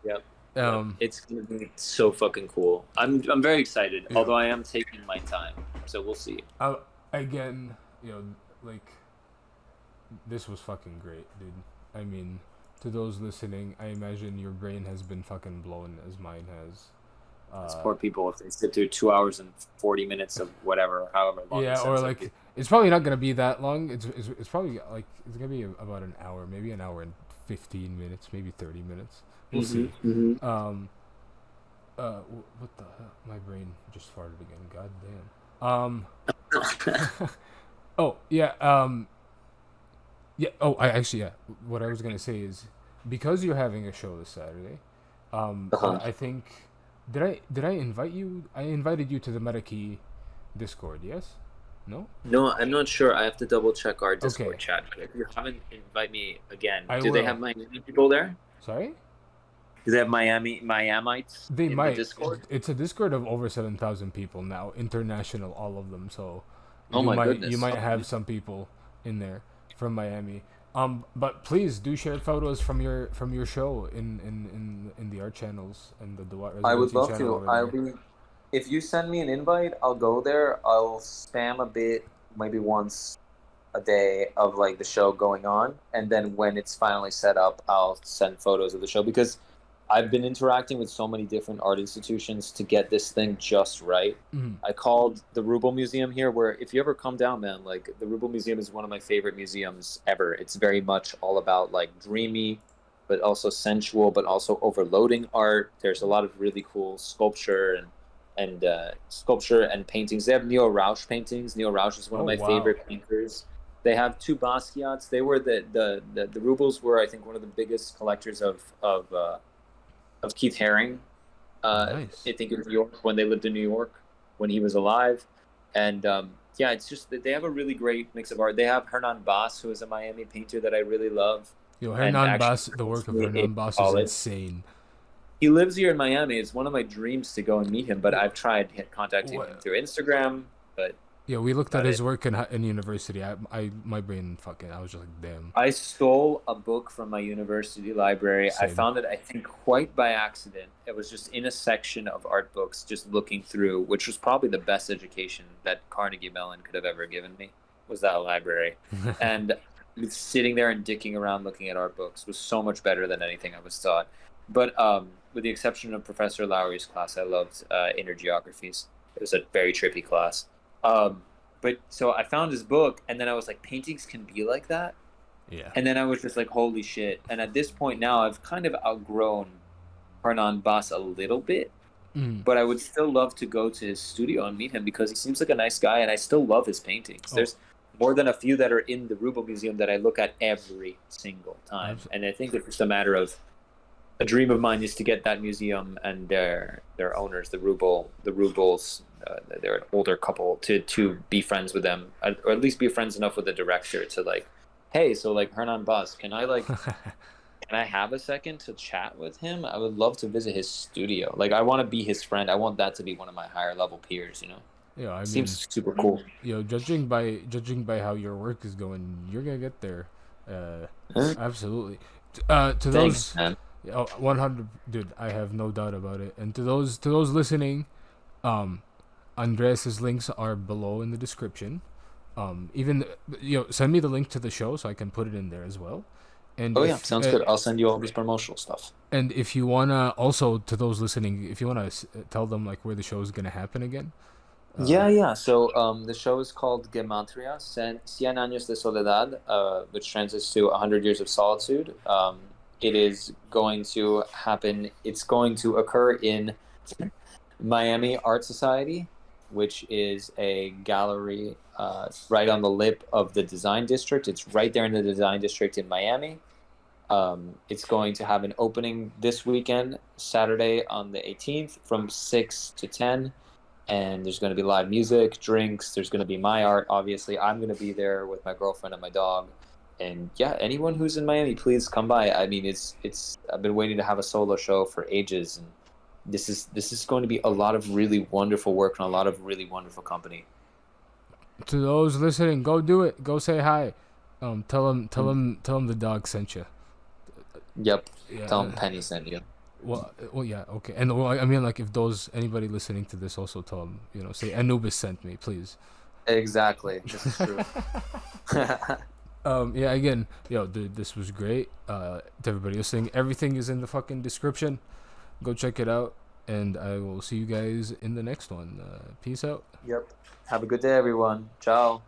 Yep. Yep. Um. It's gonna be so fucking cool. I'm very excited. You know. Although I am taking my time, so we'll see. I, again, like this was fucking great, dude. I mean, to those listening, I imagine your brain has been fucking blown as mine has. These Uh, poor people, if they sit through 2 hours and 40 minutes of whatever, however long yeah, this or ends up being. like it's probably not gonna be that long. It's probably like it's gonna be about an hour, maybe an hour and 15 minutes, maybe 30 minutes. We'll Mm-hmm, see. mm-hmm. Um. What the hell? My brain just farted again. God damn. Oh yeah. Yeah. Oh, I actually, yeah. What I was gonna say is, because you're having a show this Saturday, Uh-huh. I think did I invite you? I invited you to the Metakey Discord. Yes. No. No, I'm not sure. I have to double check our Discord Okay. chat. But if you haven't, invite me again. I Do they will. have Miami people there? Sorry. Do they have Miamites They in the might. Discord? It's a Discord of over 7,000 people now, international, all of them. So Oh my you goodness. might Okay. have some people in there from Miami. But please do share photos from your show in the art channels and the Duat I would Residency love channel to. over I'll there. be. If you send me an invite, I'll go there. I'll spam a bit, maybe once a day of like the show going on, and then when it's finally set up, I'll send photos of the show because I've been interacting with so many different art institutions to get this thing just right. Mhm. I called the Rubel Museum here, where if you ever come down, man, like the Rubel Museum is one of my favorite museums ever. It's very much all about like dreamy, but also sensual, but also overloading art. There's a lot of really cool sculpture and sculpture and paintings. They have Neo Rausch paintings. Neo Rausch is one Oh of my wow. favorite painters. They have two Basquiats. They were the Rubels were, I think, one of the biggest collectors of Keith Haring. Nice. I think in New York when they lived in New York when he was alive, and yeah, it's just that they have a really great mix of art. They have Hernan Bass, who is a Miami painter that I really love, Yo, and Hernan actually Bass, the work of in Hernan Bass is college. insane. He lives here in Miami. It's one of my dreams to go and meet him, but Yo, I've tried contacting him what? through Instagram, but Yeah, we looked at about his it. work in university. My brain fucking. I was just like, damn. I stole a book from my university library. I Same. found it, I think, quite by accident. It was just in a section of art books, just looking through, which was probably the best education that Carnegie Mellon could have ever given me, was that library. And sitting there and dicking around looking at art books was so much better than anything I was taught. But with the exception of Professor Lowry's class, I loved inner geographies. It was a very trippy class. Um, but so I found his book, and then I was like, paintings can be like that. Yeah. And then I was just like, holy shit. And at this point now, I've kind of outgrown Hernan Bass a little bit, Mm. but I would still love to go to his studio and meet him because he seems like a nice guy, and I still love his paintings. Oh, There's more than a few that are in the Rubel Museum that I look at every single time. abs- And I think it's just a matter of a dream of mine is to get that museum and their owners, the Rubels, they're an older couple, to be friends with them, or at least be friends enough with the director to like, hey, so like Hernan Bus, can I have a second to chat with him? I would love to visit his studio. Like I want to be his friend. I want that to be one of my higher level peers. yeah. I mean, Seems super cool. judging by how your work is going, you're gonna get there. Uh, Huh? absolutely. To Thanks, those, man. oh, 100, dude. I have no doubt about it. And to those listening, um, Andres's links are below in the description. Even send me the link to the show so I can put it in there as well. And Oh yeah, if sounds good. I'll send you all this promotional stuff. and if you wanna also to those listening, if you wanna tell them like where the show is gonna happen again. Uh, Yeah, yeah. So the show is called Gematria, Cien Años de Soledad, which translates to 100 Years of Solitude. It is going to happen, it's going to occur in Miami Art Society, which is a gallery right on the lip of the Design District. It's right there in the Design District in Miami. It's going to have an opening this weekend, Saturday on the 18th from 6 to 10. And there's going to be live music, drinks. There's going to be my art, obviously. I'm going to be there with my girlfriend and my dog. And yeah, anyone who's in Miami, please come by. I mean, it's. I've been waiting to have a solo show for ages, and this is going to be a lot of really wonderful work and a lot of really wonderful company. To those listening, go do it. Go say hi. Tell them the dog sent you. Yep. Yeah. Tell him Penny sent you. Well, yeah, okay. And well, I mean, like, if anybody listening to this also tell them, say Anubis sent me, please. Exactly. This is true. Yeah, again, dude, this was great. To everybody listening, everything is in the fucking description. Go check it out, and I will see you guys in the next one. Peace out. Yep. Have a good day, everyone. Ciao.